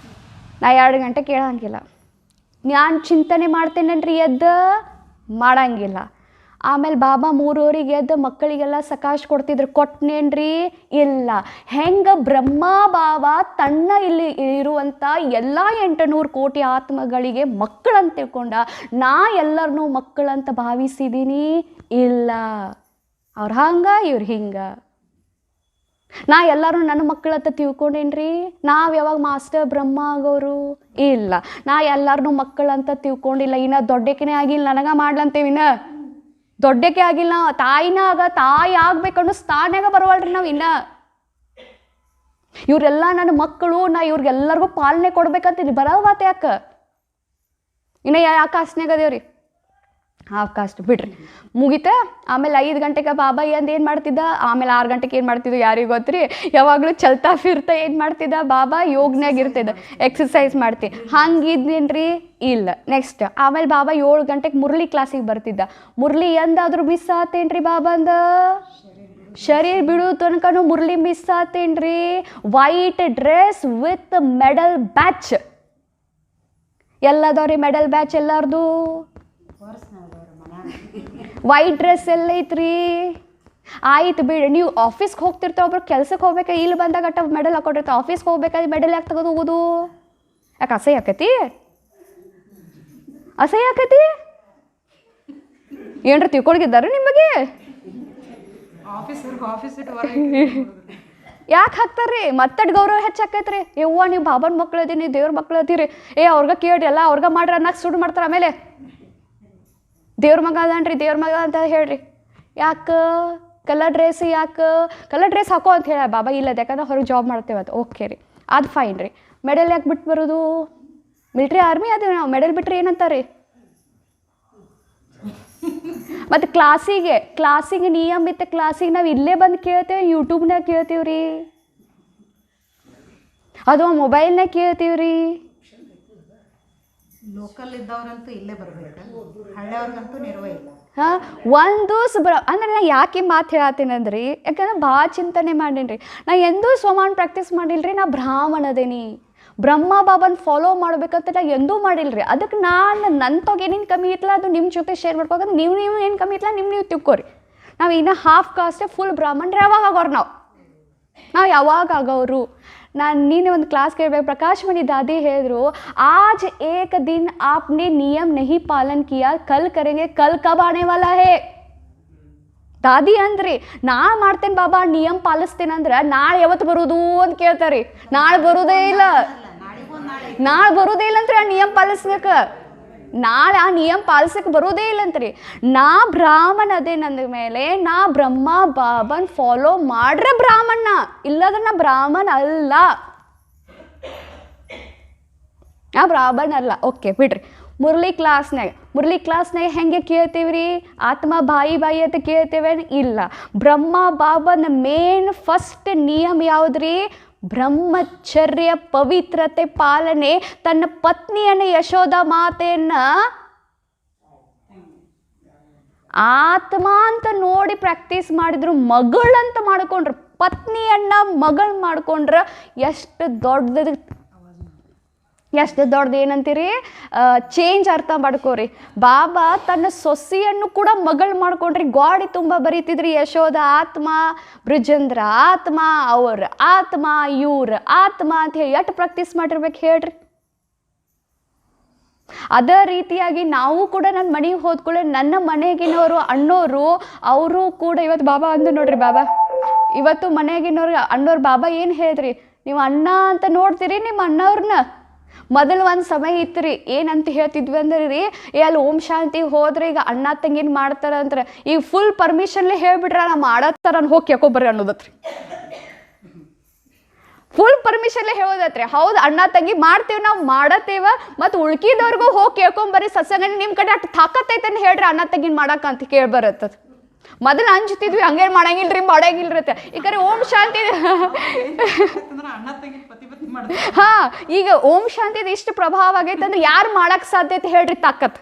ನಾ 2 ಗಂಟೆ ಕೇಳಂಗಿಲ್ಲ. ಜ್ಞಾನ ಚಿಂತನೆ ಮಾಡ್ತೇನೇನ್ರಿ, ಎದ್ದು ಮಾಡಂಗಿಲ್ಲ. ಆಮೇಲೆ ಬಾಬಾ 3 ಎದ್ದು ಮಕ್ಕಳಿಗೆಲ್ಲ ಸಕಾಶ್ ಕೊಡ್ತಿದ್ರು, ಕೊಟ್ಟನೇನ್ರಿ? ಇಲ್ಲ. ಹೆಂಗೆ ಬ್ರಹ್ಮ ಬಾಬಾ ತನ್ನ ಇಲ್ಲಿ ಇರುವಂಥ ಎಲ್ಲ 800 ಕೋಟಿ ಆತ್ಮಗಳಿಗೆ ಮಕ್ಕಳಂತ ತಿಳ್ಕೊಂಡ, ನಾ ಎಲ್ಲರನ್ನೂ ಮಕ್ಕಳಂತ ಭಾವಿಸಿದ್ದೀನಿ? ಇಲ್ಲ. ಅವ್ರು ಹಂಗೆ, ಇವ್ರು ಹಿಂಗೆ. ನಾ ಎಲ್ಲರೂ ನನ್ನ ಮಕ್ಕಳಂತ ತಿಳ್ಕೊಂಡೇನ್ರಿ? ನಾವು ಯಾವಾಗ ಮಾಸ್ಟರ್ ಬ್ರಹ್ಮ ಆಗೋರು? ಇಲ್ಲ. ನಾ ಎಲ್ಲರನ್ನೂ ಮಕ್ಕಳಂತ ತಿಳ್ಕೊಂಡಿಲ್ಲ. ಇನ್ನು ದೊಡ್ಡಕಿನೇ ಆಗಿಲ್ಲ, ನನಗೆ ಮಾಡ್ಲಂತೇವಿನ ದೊಡ್ಡಕ್ಕೆ ಆಗಿಲ್ಲ. ತಾಯಿ ಆಗ್ಬೇಕನ್ನೋ ಸ್ಥಾನಾಗ ಬರವಲ್ರಿ ನಾವು ಇನ್ನ. ಇವರೆಲ್ಲ ನನ್ನ ಮಕ್ಕಳು, ನಾ ಇವ್ರಿಗೆಲ್ಲರಿಗೂ ಪಾಲನೆ ಕೊಡ್ಬೇಕಂತೀನಿ, ಬರವಾತ ಯಾಕೆ? ಇನ್ನು ಯಾವ ಕಾಸ್ಟ್ನಾಗ ಅದೇವ್ರಿ? ಹಾಫ್ ಕಾಸ್ಟ್ ಬಿಡ್ರಿ, ಮುಗಿತ. ಆಮೇಲೆ 5 ಗಂಟೆಗೆ ಬಾಬಾ ಏನು ಮಾಡ್ತಿದ್ದ? ಆಮೇಲೆ 6 ಗಂಟೆಗೆ ಏನು ಮಾಡ್ತಿದ್ದ ಯಾರಿಗೆ ಗೊತ್ತ್ರಿ? ಯಾವಾಗಲೂ ಚಲ್ತಾ ಫಿರ್ತಾ ಏನು ಮಾಡ್ತಿದ್ದ ಬಾಬಾ? ಯೋಗನಾಗ ಇರ್ತಿದ್ದ, ಎಕ್ಸಸೈಸ್ ಮಾಡ್ತಿ. ಹಂಗಿದ್ದೇನ್ರಿ? ಇಲ್ಲ. ನೆಕ್ಸ್ಟ್ ಆಮೇಲೆ ಬಾಬಾ 7 ಗಂಟೆಗೆ ಮುರಳಿ ಕ್ಲಾಸಿಗೆ ಬರ್ತಿದ್ದ. ಮುರಳಿ ಎಂದಾದ್ರೂ ಮಿಸ್ ಆತೇನ್ರಿ ಬಾಬಾಂದ? ಶರೀರ ಬಿಡೋ ತನಕನೂ ಮುರಳಿ ಮಿಸ್ ಆತೇನ್ರಿ? White dress with medal badge ಎಲ್ಲದವ್ರಿ. ಮೆಡಲ್ ಬ್ಯಾಚ್ ಎಲ್ಲಾರ್ದು ವೈಟ್ ಡ್ರೆಸ್ ಎಲ್ಲ ಐತ್ರಿ. ಆಯ್ತು ಬಿಡಿ, ನೀವು ಆಫೀಸ್ಗೆ ಹೋಗ್ತಿರ್ತಾವ, ಒಬ್ರು ಕೆಲ್ಸಕ್ಕೆ ಹೋಗ್ಬೇಕಾ, ಇಲ್ಲಿ ಬಂದಾಗ ಅಟ್ಟ ಮೆಡಲ್ ಹಾಕೊಂಡಿರ್ತಾವೆ. ಆಫೀಸ್ಗೆ ಹೋಗ್ಬೇಕಾದ್ರೆ ಮೆಡಲ್ ಯಾಕೆ ತೆಗೆದು ಹೋಗೋದು? ಯಾಕೆ ಅಸಹ್ಯ ಆಕೈತಿ? ಅಸಹ್ಯ ಆಕೈತಿ? ಏನ್ರ ತಿಳ್ಕೊಳಗಿದ್ದಾರೆ ನಿಮಗೆ? ಯಾಕೆ ಹಾಕ್ತಾರ್ರಿ? ಮತ್ತಡ್ ಗೌರವ ಹೆಚ್ಚಾಕೈತ್ರಿ. ಯವ್ವ ನೀವು ಬಾಬನ ಮಕ್ಳು ಅದೀನಿ, ದೇವ್ರ ಮಕ್ಳು ಅದೀರಿ, ಅವ್ರಿಗೆ ಕೇಳಿ ಎಲ್ಲ ಅವ್ರಿಗೆ ಮಾಡ್ರಿ ಅನ್ನಕ್ಕೆ ಸುಡು ಮಾಡ್ತಾರೆ. ಆಮೇಲೆ ದೇವ್ರ ಮಗ ಅದನ್ರಿ, ದೇವ್ರ ಮಗ ಅಂತ ಹೇಳ್ರಿ. ಯಾಕೆ ಕಲರ್ ಡ್ರೆಸ್? ಯಾಕೆ ಕಲರ್ ಡ್ರೆಸ್ ಹಾಕೋ ಅಂತ ಹೇಳ ಬಾಬಾ? ಇಲ್ಲದ, ಯಾಕಂದ್ರೆ ಹೊರಗೆ ಜಾಬ್ ಮಾಡ್ತೇವೆ ಅದು. ಓಕೆ ರೀ, ಅದು ಫೈನ್ ರೀ. ಮೆಡಲ್ ಯಾಕೆ ಬಿಟ್ಟು ಬರೋದು? ಮಿಲ್ಟ್ರಿ ಆರ್ಮಿ ಅದೇ ನಾವು. ಮೆಡಲ್ ಬಿಟ್ರೆ ಏನಂತಾರೆ? ಮತ್ತು ಕ್ಲಾಸಿಗೆ ನಿಯಮಿತ ಕ್ಲಾಸಿಗೆ ನಾವು ಇಲ್ಲೇ ಬಂದು ಕೇಳ್ತೇವೆ, ಯೂಟ್ಯೂಬ್ನಾಗ ಕೇಳ್ತೀವಿ ರೀ, ಅದು ಮೊಬೈಲ್ನಾಗ ಕೇಳ್ತೀವಿ ರೀ. ಲೋಕಲ್ ಇದ್ದವ್ರಂತೂ ಇಲ್ಲೇ ಬರಬೇಕು, ಹಳ್ಳಿಯವ್ರಿಗಂತೂ ನೆರವೇ ಇಲ್ಲ. ಹಾಂ, ಒಂದು ಅಂದ್ರೆ ನಾ ಯಾಕೆ ಮಾತು ಹೇಳತ್ತೀನಂದ್ರಿ, ಯಾಕಂದ್ರೆ ಭಾಳ ಚಿಂತನೆ ಮಾಡೀನಿ. ನಾ ಎಂದೂ ಸ್ವಮಾನ ಪ್ರಾಕ್ಟೀಸ್ ಮಾಡಿಲ್ರಿ. ನಾ ಬ್ರಾಹ್ಮಣದೇನಿ, ಬ್ರಹ್ಮ ಬಾಬನ್ ಫಾಲೋ ಮಾಡ್ಬೇಕಂತ ನಾ ಎಂದೂ ಮಾಡಿಲ್ರಿ. ಅದಕ್ಕೆ ನಾನು ನನ್ನ ಏನೇನು ಕಮ್ಮಿ ಇತ್ತಲ್ಲ ಅದು ನಿಮ್ಮ ಜೊತೆ ಶೇರ್ ಮಾಡ್ಬೇಕಂದ್ರೆ ನೀವು ಏನು ಕಮ್ಮಿ ಇತ್ತಲ್ಲ ನೀವು ತಿಳ್ಕೊರಿ. ನಾವು ಇನ್ನೂ ಹಾಫ್ ಕಾಸ್ಟೇ ಫುಲ್ ಬ್ರಾಹ್ಮಣರು ಯಾವಾಗ ಆಗೋರು, ನಾವು ಯಾವಾಗ ಆಗೋರು. ನಾನು ನೀನೇ ಒಂದು ಕ್ಲಾಸ್ ಕೇಳಬೇಕು, ಪ್ರಕಾಶ್ ಮಣಿ ದಾದಿ ಹೇಳಿದ್ರು, ಆಜ್ ಏಕ್ ದಿನ್ आपने नियम नहीं पालन किया कल करेंगे कल कब आने वाला है. ದಾದಿ ಅಂದ್ರಿ, ನಾ ಮಾಡ್ತೇನೆ ಬಾಬಾ ನಿಯಮ ಪಾಲಿಸ್ತೇನಂದ್ರೆ ನಾಳೆ ಯಾವತ್ತು ಬರೋದು ಅಂತ ಕೇಳ್ತಾರೆ. ನಾಳೆ ಬರೋದೇ ಇಲ್ಲ, ನಾಳೆ ಬರೋದೇ ಇಲ್ಲ ಅಂತ್ರಿ. ಆ ನಿಯಮ ಪಾಲಿಸ್ಬೇಕು, ನಾಳೆ ಆ ನಿಯಮ ಪಾಲಿಸಕ್ಕೆ ಬರೋದೇ ಇಲ್ಲಂತ್ರಿ. ನಾ ಬ್ರಾಹ್ಮಣ ಅದೇನಂದ ಮೇಲೆ ನಾ ಬ್ರಹ್ಮ ಬಾಬನ್ ಫಾಲೋ ಮಾಡ್ರೆ ಬ್ರಾಹ್ಮಣ, ಇಲ್ಲದ್ರೆ ನಾ ಬ್ರಾಹ್ಮಣ ಅಲ್ಲ, ನಾ ಬ್ರಾಹ್ಮಣ ಅಲ್ಲ. ಓಕೆ ಬಿಡ್ರಿ. ಮುರಳಿ ಕ್ಲಾಸ್ನಾಗ ಹೆಂಗೆ ಕೇಳ್ತೀವಿ ರೀ? ಆತ್ಮ ಬಾಯಿ ಅಂತ ಕೇಳ್ತೇವೆ? ಇಲ್ಲ. ಬ್ರಹ್ಮ ಬಾಬನ ಮೇನ್ ಫಸ್ಟ್ ನಿಯಮ ಯಾವುದ್ರಿ? ಬ್ರಹ್ಮಚರ್ಯ, ಪವಿತ್ರತೆ ಪಾಲನೆ. ತನ್ನ ಪತ್ನಿಯನ್ನು ಯಶೋಧ ಮಾತೆಯನ್ನ ಆತ್ಮ ಅಂತ ನೋಡಿ ಪ್ರಾಕ್ಟೀಸ್ ಮಾಡಿದ್ರು, ಮಗಳಂತ ಮಾಡ್ಕೊಂಡ್ರು. ಪತ್ನಿಯನ್ನ ಮಗಳು ಮಾಡ್ಕೊಂಡ್ರ ಎಷ್ಟು ದೊಡ್ಡದು ಏನಂತೀರಿ ಚೇಂಜ್ ಅರ್ಥ ಮಾಡ್ಕೋರಿ. ಬಾಬಾ ತನ್ನ ಸೊಸೆಯನ್ನು ಕೂಡ ಮಗಳು ಮಾಡ್ಕೊಂಡ್ರಿ. ಗಾಡಿ ತುಂಬ ಬರೀತಿದ್ರಿ, ಯಶೋಧ ಆತ್ಮ, ಬೃಜೇಂದ್ರ ಆತ್ಮ, ಅವ್ರ ಆತ್ಮ, ಇವ್ರ ಆತ್ಮ ಅಂತ ಹೇಳಿ ಎಷ್ಟು ಪ್ರಾಕ್ಟೀಸ್ ಮಾಡಿರ್ಬೇಕು ಹೇಳ್ರಿ. ಅದೇ ರೀತಿಯಾಗಿ ನಾವು ಕೂಡ ನನ್ನ ಮನೆಗೆ ಹೋದ್ಕೊಳ್ಳೆ ನನ್ನ ಮನೆಗಿನವರು ಅಣ್ಣೋರು ಅವರು ಕೂಡ ಇವತ್ತು ಬಾಬಾ ಅಂದು ನೋಡ್ರಿ. ಬಾಬಾ ಇವತ್ತು ಮನೆಗಿನವ್ರು ಅಣ್ಣೋರು ಬಾಬಾ ಏನು ಹೇಳಿದ್ರಿ? ನೀವು ಅಣ್ಣ ಅಂತ ನೋಡ್ತೀರಿ ನಿಮ್ಮ ಅಣ್ಣವ್ರನ್ನ. ಮೊದಲು ಒಂದು ಸಮಯ ಇತ್ತು ರೀ, ಏನಂತ ಹೇಳ್ತಿದ್ವಿ ಅಂದ್ರೆ ರೀ, ಅಲ್ಲಿ ಓಂ ಶಾಂತಿಗೆ ಹೋದ್ರೆ ಈಗ ಅಣ್ಣ ತಂಗಿನ ಮಾಡ್ತಾರ ಅಂದ್ರೆ ಈಗ ಫುಲ್ ಪರ್ಮಿಷನ್ಲೇ ಹೇಳ್ಬಿಟ್ರ ನಾ ಮಾಡತ್ತಾರ ಹೋಗಿ ಕೇಳ್ಕೊಬರ್ರಿ ಅನ್ನೋದತ್ರಿ. ಫುಲ್ ಪರ್ಮಿಷನ್ಲೇ ಹೇಳೋದತ್ರಿ. ಹೌದು, ಅಣ್ಣ ತಂಗಿ ಮಾಡ್ತೇವೆ, ನಾವು ಮಾಡತ್ತೇವ, ಮತ್ತು ಉಳ್ಕಿದವ್ರಿಗೂ ಹೋಗಿ ಕೇಳ್ಕೊಂಬರ್ರಿ. ಸತ್ಸಂಗ ನಿಮ್ಮ ಕಡೆ ಅಷ್ಟು ತಾಕತ್ತೈತೆ ಹೇಳ್ರಿ ಅಣ್ಣ ತಂಗಿನ ಮಾಡಕ್ಕ ಅಂತ ಕೇಳ್ಬರತ್ತದ. ಮೊದಲು ಅಂಜ್ತಿದ್ವಿ, ಹಂಗೇನು ಮಾಡಂಗಿಲ್ರಿ ಈ ಕಡೆ ಓಂ ಶಾಂತಿ. ಹಾಂ, ಈಗ ಓಂ ಶಾಂತಿದು ಇಷ್ಟು ಪ್ರಭಾವ ಆಗೈತೆ ಅಂದ್ರೆ ಯಾರು ಮಾಡಕ್ಕೆ ಸಾಧ್ಯತೆ ಹೇಳ್ರಿ? ತಾಕತ್.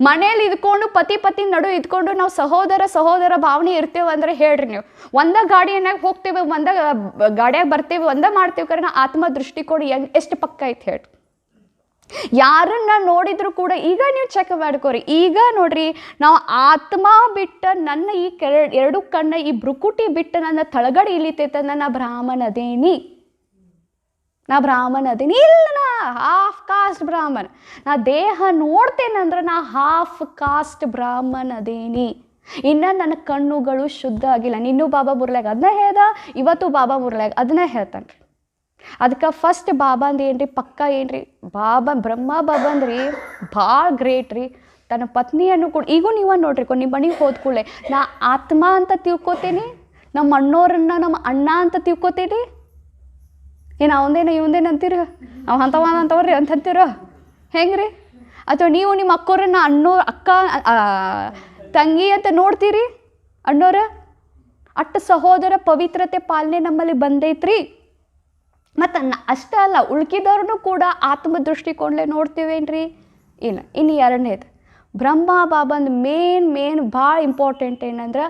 ಮನೇಲಿ ಇದ್ಕೊಂಡು ಪತಿ ನಡು ಇದ್ಕೊಂಡು ನಾವು ಸಹೋದರ ಭಾವನೆ ಇರ್ತೇವೆ ಅಂದ್ರೆ ಹೇಳ್ರಿ ನೀವು. ಒಂದ ಗಾಡಿಯನ್ನಾಗ ಹೋಗ್ತೇವೆ, ಒಂದ ಗಾಡಿಯಾಗ ಬರ್ತೇವೆ, ಒಂದ ಮಾಡ್ತೇವೆ, ಕರೆ ಆತ್ಮ ದೃಷ್ಟಿಕೋನ ಎಷ್ಟು ಪಕ್ಕ ಐತೆ ಹೇಳ್ರಿ. ಯಾರನ್ನ ನೋಡಿದ್ರು ಕೂಡ ಈಗ ನೀವು ಚೆಕ್ ಮಾಡ್ಕೋರಿ. ಈಗ ನೋಡ್ರಿ, ನಾವು ಆತ್ಮ ಬಿಟ್ಟ ನನ್ನ ಈ ಎರಡು ಕಣ್ಣ ಈ ಭ್ರುಕುಟಿ ಬಿಟ್ಟು ನನ್ನ ತಳಗಡೆ ಇಳಿತೈತೆ, ನಾ ಬ್ರಾಹ್ಮಣ ಅದೇನಿ, ಇಲ್ಲ, ನಾ ಹಾಫ್ ಕಾಸ್ಟ್ ಬ್ರಾಹ್ಮಣ. ನಾ ದೇಹ ನೋಡ್ತೇನಂದ್ರೆ ನಾ ಹಾಫ್ ಕಾಸ್ಟ್ ಬ್ರಾಹ್ಮಣ ಅದೇನಿ. ಇನ್ನು ನನ್ನ ಕಣ್ಣುಗಳು ಶುದ್ಧ ಆಗಿಲ್ಲ. ನಿನ್ನೂ ಬಾಬಾ ಮುರ್ಲಾಗ ಅದನ್ನ ಹೇಳ್ದ, ಇವತ್ತು ಬಾಬಾ ಮುರ್ಲಾಗ ಅದನ್ನ ಹೇಳ್ತಾನೆ ರೀ. ಅದಕ್ಕೆ ಫಸ್ಟ್ ಬಾಬಾ ಅಂದು ಏನ್ರಿ ಪಕ್ಕ ಏನ್ರಿ? ಬ್ರಹ್ಮ ಬಾಬಾ ಅಂದ್ರಿ ಭಾಳ ಗ್ರೇಟ್ ರೀ. ತನ್ನ ಪತ್ನಿಯನ್ನು ಕೂಡ ಈಗೂ ನೀವು ನೋಡ್ರಿ, ನಿಮ್ಮ ಮನೆಗೆ ಹೋದ್ಕೂಳೆ ನಾ ಆತ್ಮ ಅಂತ ತಿಳ್ಕೊತೀನಿ, ನಮ್ಮ ಅಣ್ಣೋರನ್ನ ನಮ್ಮ ಅಣ್ಣ ಅಂತ ತಿಳ್ಕೊತೀನಿ. ಏನು ಇವಂದೇನು ಅಂತೀರ? ಅವು ಅಂತವ್ರಿ ಅಂತಂತೀರ ಹೆಂಗೆ ರೀ? ಅಥವಾ ನೀವು ನಿಮ್ಮ ಅಕ್ಕೋರನ್ನ ಅಕ್ಕ ತಂಗಿ ಅಂತ ನೋಡ್ತೀರಿ? ಅಣ್ಣೋರ ಅಟ್ಟು ಸಹೋದರ ಪವಿತ್ರತೆ ಪಾಲನೆ ನಮ್ಮಲ್ಲಿ ಬಂದೈತ್ರಿ. ಮತ್ತು ಅಷ್ಟೇ ಅಲ್ಲ, ಉಳ್ಕಿದವ್ರನ್ನೂ ಕೂಡ ಆತ್ಮ ದೃಷ್ಟಿಕೋಣಲೆ ನೋಡ್ತೀವೇನ್ರಿ? ಇಲ್ಲ. ಇನ್ನು ಎರಡನೇದು, ಬ್ರಹ್ಮ ಬಾಬಂದು ಮೇನ್ ಭಾಳ ಇಂಪಾರ್ಟೆಂಟ್ ಏನಂದ್ರೆ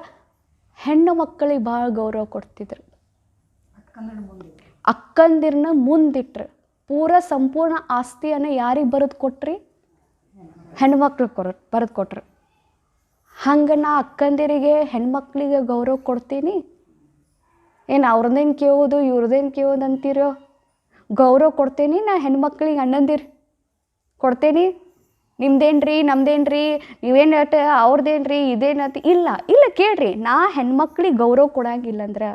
ಹೆಣ್ಣು ಮಕ್ಕಳಿಗೆ ಭಾಳ ಗೌರವ ಕೊಡ್ತಿದ್ರು. ಅಕ್ಕಂದಿರನ್ನ ಮುಂದಿಟ್ರು. ಸಂಪೂರ್ಣ ಆಸ್ತಿಯನ್ನು ಯಾರಿಗೆ ಬರೆದು ಕೊಟ್ರಿ? ಹೆಣ್ಮಕ್ಳಿಗೆ ಬರೆದು ಕೊಟ್ರು. ಹಂಗೆ ನಾ ಅಕ್ಕಂದಿರಿಗೆ ಹೆಣ್ಮಕ್ಳಿಗೆ ಗೌರವ ಕೊಡ್ತೀನಿ? ಏನು ಅವ್ರದ್ದೇನು ಕೇಳೋದು ಇವ್ರದ್ದೇನು ಕೇಳೋದು ಅಂತೀರೋ? ಗೌರವ ಕೊಡ್ತೇನೆ ನಾ ಹೆಣ್ಮಕ್ಳಿಗೆ, ಅಣ್ಣಂದಿರು ಕೊಡ್ತೇನೆ. ನಿಮ್ದೇನ್ರಿ ನಮ್ದೇನ್ರಿ ನೀವೇನು ಅವ್ರದ್ದೇನ್ರಿ ಇದೇನಂತ ಇಲ್ಲ ಕೇಳ್ರಿ. ನಾ ಹೆಣ್ಮಕ್ಳಿಗೆ ಗೌರವ ಕೊಡಂಗಿಲ್ಲಂದ್ರೆ,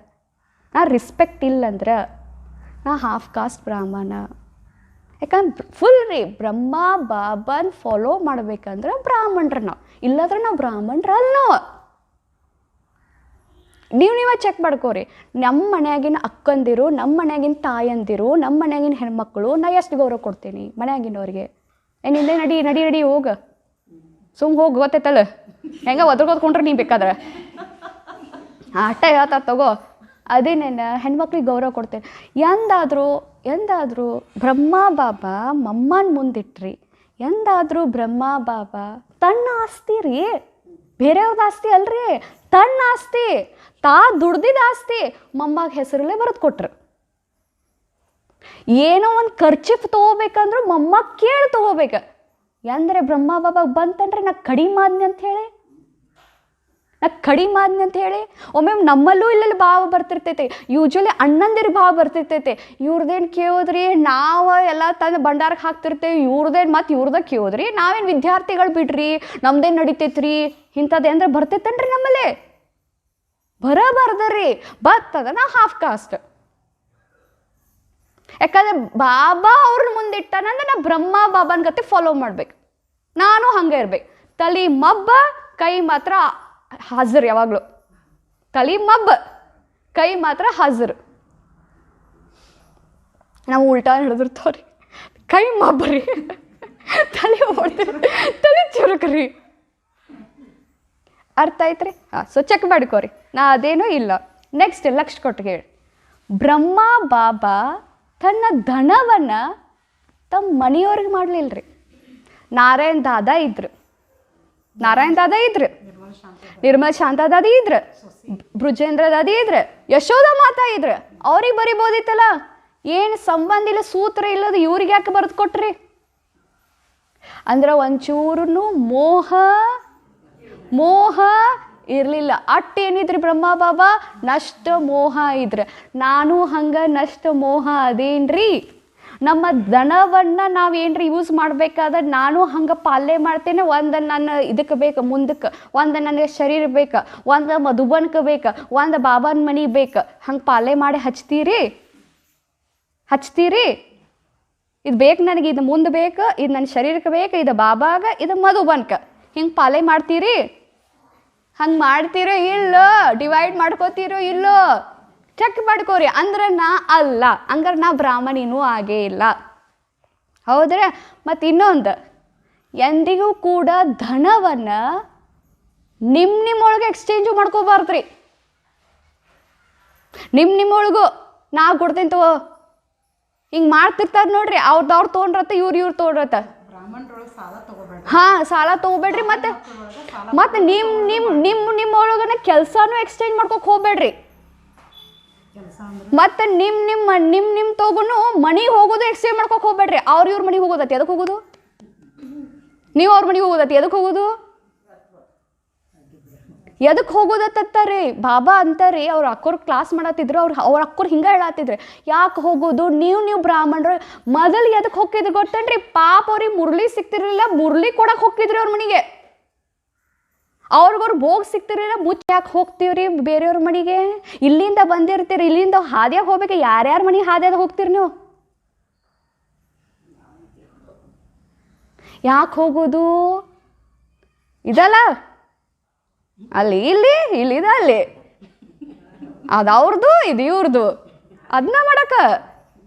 ನಾ ರೆಸ್ಪೆಕ್ಟ್ ಇಲ್ಲಂದ್ರೆ ನಾ ಹಾಫ್ ಕಾಸ್ಟ್ ಬ್ರಾಹ್ಮಣ. ಯಾಕಂದ್ರೆ ಫುಲ್ ರೀ ಬ್ರಹ್ಮ ಬಾಬನ್ ಫಾಲೋ ಮಾಡ್ಬೇಕಂದ್ರೆ ಬ್ರಾಹ್ಮಣರು ನಾವು, ಇಲ್ಲಾಂದ್ರೆ ನಾವು ಬ್ರಾಹ್ಮಣರು ಅಲ್ಲ. ನೀವೇ ಚೆಕ್ ಮಾಡ್ಕೋರಿ. ನಮ್ಮ ಮನೆಯಾಗಿನ ಅಕ್ಕಂದಿರು, ನಮ್ಮ ಮನೆಯಾಗಿನ ತಾಯಂದಿರು, ನಮ್ಮ ಮನೆಯಾಗಿನ ಹೆಣ್ಮಕ್ಳು ನಾ ಎಷ್ಟು ಗೌರವ ಕೊಡ್ತೀನಿ ಮನೆಯಾಗಿನವ್ರಿಗೆ? ಏನಿಂದೆ ನಡಿ ಹೋಗ, ಹೋಗಿ ಗೊತ್ತೈತಲ್ಲ, ಹೆಂಗೆ ಒದ್ಕೊಂಡ್ರೆ ನೀ ಬೇಕಾದ್ರೆ ಅಟ್ಟ ಹೇಳ್ತಾ ತಗೋ. ಅದೇನೇನು ಹೆಣ್ಮಕ್ಳಿಗೆ ಗೌರವ ಕೊಡ್ತೇನೆ. ಎಂದಾದರೂ ಬ್ರಹ್ಮ ಬಾಬಾ ಮಮ್ಮನ ಮುಂದಿಟ್ರಿ ಎಂದಾದರೂ ಬ್ರಹ್ಮ ಬಾಬಾ ತನ್ನ ಆಸ್ತಿ ರೀ, ಬೇರೆಯವ್ರದ್ದು ಆಸ್ತಿ ಅಲ್ರಿ, ತನ್ನ ಆಸ್ತಿ, ತಾ ದುಡ್ದಿದ್ದ ಆಸ್ತಿ ಮೊಮ್ಮಗ ಹೆಸರಲ್ಲೇ ಬರೆದು ಕೊಟ್ರು. ಏನೋ ಒಂದು ಖರ್ಚಿಪ್ ತೊಗೋಬೇಕಂದ್ರೂ ಮೊಮ್ಮಗ ಕೇಳಿ ತೊಗೋಬೇಕು. ಅಂದರೆ ಬ್ರಹ್ಮ ಬಾಬಾ ಬಂತಂದ್ರೆ ನಾ ಕಡಿಮೆ ಆದ್ನಿ ಅಂತ ಹೇಳಿ ಒಮ್ಮೆ ನಮ್ಮಲ್ಲೂ ಇಲ್ಲೆಲ್ಲಿ ಭಾವ ಬರ್ತಿರ್ತೈತೆ. ಯೂಶ್ವಲಿ ಅಣ್ಣಂದಿರ ಭಾವ ಬರ್ತಿರ್ತೈತೆ. ಇವ್ರದ್ದೇನು ಕೇಳಿದ್ರಿ, ನಾವು ಎಲ್ಲ ತಂದು ಭಂಡಾರಕ್ಕೆ ಹಾಕ್ತಿರ್ತೇವೆ, ಇವ್ರದ್ದೇನು ಮತ್ತು ಇವ್ರದಾಗ ಕೇಳಿದ್ರಿ, ನಾವೇನು ವಿದ್ಯಾರ್ಥಿಗಳು ಬಿಡ್ರಿ, ನಮ್ದೇನು ನಡಿತೈತ್ರಿ, ಇಂಥದ್ದು ಅಂದ್ರೆ ಬರ್ತೈತೇನ್ರಿ ನಮ್ಮಲ್ಲಿ? ಬರಬಾರ್ದ್ರಿ. ಬರ್ತದ ನಾ ಹಾಫ್ ಕಾಸ್ಟ್. ಯಾಕಂದ್ರೆ ಬಾಬಾ ಅವ್ರನ್ನ ಮುಂದಿಟ್ಟಾನಂದ್ರೆ ನಾ ಬ್ರಹ್ಮ ಬಾಬಾನ ಗತಿ ಫಾಲೋ ಮಾಡ್ಬೇಕು. ನಾನು ಹಂಗೆ ಇರ್ಬೇಕು. ತಲೆ ಮಬ್ಬ, ಕೈ ಮಾತ್ರ ಹಾಜರು. ಯಾವಾಗಲೂ ತಲೆ ಮಬ್ಬ, ಕೈ ಮಾತ್ರ ಹಾಜರು. ನಾವು ಉಲ್ಟಾ ಹಿಡಿದಿರ್ತಾವ್ರಿ. ಕೈ ಮಬ್ಬರಿ, ತಲೆ ಓಡ್ತೀರಿ, ತಲೆ ಚುರುಕ್ರಿ. ಅರ್ಥ ಆಯ್ತ್ರಿ? ಹಾಂ, ಸೊ ಚೆಕ್ ಮಾಡ್ಕೋರಿ. ನಾ ಅದೇನೂ ಇಲ್ಲ. ನೆಕ್ಸ್ಟ್ ಲಕ್ಷ ಕೊಟ್ಟು ಹೇಳಿ. ಬ್ರಹ್ಮ ಬಾಬಾ ತನ್ನ ಧನವನ್ನು ತಮ್ಮ ಮನೆಯವ್ರಿಗೆ ಮಾಡಲಿಲ್ಲ ರೀ. ನಾರಾಯಣ್ ದಾದಾ ಇದ್ರು, ನಿರ್ಮಲ್ ಶಾಂತ ದಾದಿ ಇದ್ರು, ಬೃಜೇಂದ್ರ ದಾದಿ ಇದ್ರು, ಯಶೋಧ ಮಾತಾ ಇದ್ರು. ಅವ್ರಿಗೆ ಬರಿಬೋದಿತ್ತಲ್ಲ. ಏನು ಸಂಬಂಧ ಇಲ್ಲ, ಸೂತ್ರ ಇಲ್ಲದ ಇವ್ರಿಗೆ ಯಾಕೆ ಬರೆದು ಕೊಟ್ರಿ? ಅಂದ್ರೆ ಒಂಚೂರು ಮೋಹ ಇರಲಿಲ್ಲ. ಏನಿದ್ರಿ ಬ್ರಹ್ಮ ಬಾಬಾ? ನಷ್ಟ ಮೋಹ ಇದ್ರೆ. ನಾನು ಹಂಗೆ ನಷ್ಟ ಮೋಹ ಅದೇನ್ರಿ. ನಮ್ಮ ದನವನ್ನು ನಾವೇನ್ರಿ ಯೂಸ್ ಮಾಡಬೇಕಾದ್ರೆ ನಾನು ಹಂಗೆ ಪಾಲನೆ ಮಾಡ್ತೇನೆ. ಒಂದು ನನ್ನ ಇದಕ್ಕೆ ಬೇಕು, ಮುಂದಕ್ಕೆ ಒಂದು ನನಗೆ ಶರೀರ ಬೇಕು, ಒಂದು ಮಧುಬನ್ಗೆ ಬೇಕು, ಒಂದು ಬಾಬಾನ ಮನೆ ಬೇಕು. ಹಂಗೆ ಪಾಲನೆ ಮಾಡಿ ಹಚ್ತೀರಿ? ಇದು ಬೇಕು ನನಗೆ, ಇದು ಮುಂದೆ ಬೇಕು, ಇದು ನನ್ನ ಶರೀರಕ್ಕೆ ಬೇಕು, ಇದು ಬಾಬಾಗ, ಇದು ಮಧುಬನ್ಗೆ. ಹಿಂಗೆ ಪಾಲನೆ ಮಾಡ್ತೀರಿ? ಹಂಗೆ ಮಾಡ್ತೀರೋ ಇಲ್ಲೋ? ಡಿವೈಡ್ ಮಾಡ್ಕೋತೀರೋ ಇಲ್ಲೋ? ಚೆಕ್ ಮಾಡ್ಕೋರಿ. ಅಂದ್ರೆ ನಾ ಅಲ್ಲ, ಹಂಗಾರೆ ನಾ ಬ್ರಾಹ್ಮಣಿನೂ ಆಗೇ ಇಲ್ಲ. ಹೌದ್ರೆ? ಮತ್ತು ಇನ್ನೊಂದು, ಎಂದಿಗೂ ಕೂಡ ಧನವನ್ನು ನಿಮ್ಮೊಳಗೆ ಎಕ್ಸ್ಚೇಂಜು ಮಾಡ್ಕೋಬಾರ್ದ್ರಿ. ನಿಮ್ಮೊಳಗೂ ನಾ ಕೊಡ್ತೀನಿ ತಗೋ, ಹಿಂಗೆ ಮಾಡ್ತಿರ್ತಾರೆ ನೋಡ್ರಿ. ಅವ್ರು ತೊಗೊಂಡ್ರತ್ತ, ಇವ್ರು ತೊಗೊಂಡ್ರತ್ತ. ಹಾಂ, ಸಾಲ ತೊಗೋಬೇಡ್ರಿ. ಮತ್ತೆ ನಿಮ್ಮೊಳಗನ ಕೆಲಸನೂ ಎಕ್ಸ್ಚೇಂಜ್ ಮಾಡ್ಕೋಕೆ ಹೋಗ್ಬೇಡ್ರಿ. ಮತ್ತೆ ನಿಮ್ಮ ತಗೊಂಡು ಮನೆಗೆ ಹೋಗೋದು ಎಕ್ಸ್ಚೇಂಜ್ ಮಾಡ್ಕೋಕೆ ಹೋಗ್ಬೇಡ್ರಿ. ಇವ್ರ ಮನೆಗೆ ಹೋಗೋದತ್ತಿ, ಎದಕ್ಕೆ ಹೋಗೋದು? ನೀವು ಅವ್ರ ಮನೆಗೆ ಹೋಗೋದತ್ತಿ, ಎದಕ್ಕೆ ಹೋಗೋದು? ಎದಕ್ಕೆ ಹೋಗೋದತ್ತಾರೆ ಬಾಬಾ ಅಂತಾರೆ. ಅವ್ರ ಅಕ್ಕೋರು ಕ್ಲಾಸ್ ಮಾಡತ್ತಿದ್ರು, ಅವ್ರ ಅಕ್ಕೋರು ಹಿಂಗೆ ಹೇಳತ್ತಿದ್ರು. ಯಾಕೆ ಹೋಗೋದು? ನೀವು ಬ್ರಾಹ್ಮಣರು ಮೊದಲು ಎದಕ್ಕೆ ಹೋಗಿದ್ರು ಗೊತ್ತೇನ್ರಿ? ಪಾಪ ಅವ್ರಿಗೆ ಮುರಳಿ ಸಿಗ್ತಿರ್ಲಿಲ್ಲ, ಮುರಳಿ ಕೊಡಕ್ಕೆ ಹೋಗ್ತಿದ್ರಿ ಅವ್ರ ಮನೆಗೆ. ಅವ್ರಿಗವ್ರು ಭೋಗ್ ಸಿಗ್ತಿರಲಿಲ್ಲ. ಮುಚ್ಚ ಯಾಕೆ ಹೋಗ್ತೀವ್ರಿ ಬೇರೆಯವ್ರ ಮನೆಗೆ? ಇಲ್ಲಿಂದ ಬಂದಿರ್ತೀರಿ, ಇಲ್ಲಿಂದ ಹಾದಿಯಾಗ ಹೋಗ್ಬೇಕು. ಯಾರ್ಯಾರ ಮನೆಗೆ ಹಾದಿಯಾಗ ಹೋಗ್ತೀರಿ ನೀವು? ಯಾಕೆ ಹೋಗೋದು? ಇದಲ್ಲ ಅಲ್ಲಿ ಇಲ್ಲಿದ ಅಲ್ಲಿ, ಅದು ಅವ್ರದ್ದು, ಇದು ಇವ್ರದ್ದು, ಅದನ್ನ ಮಾಡಕ್ಕ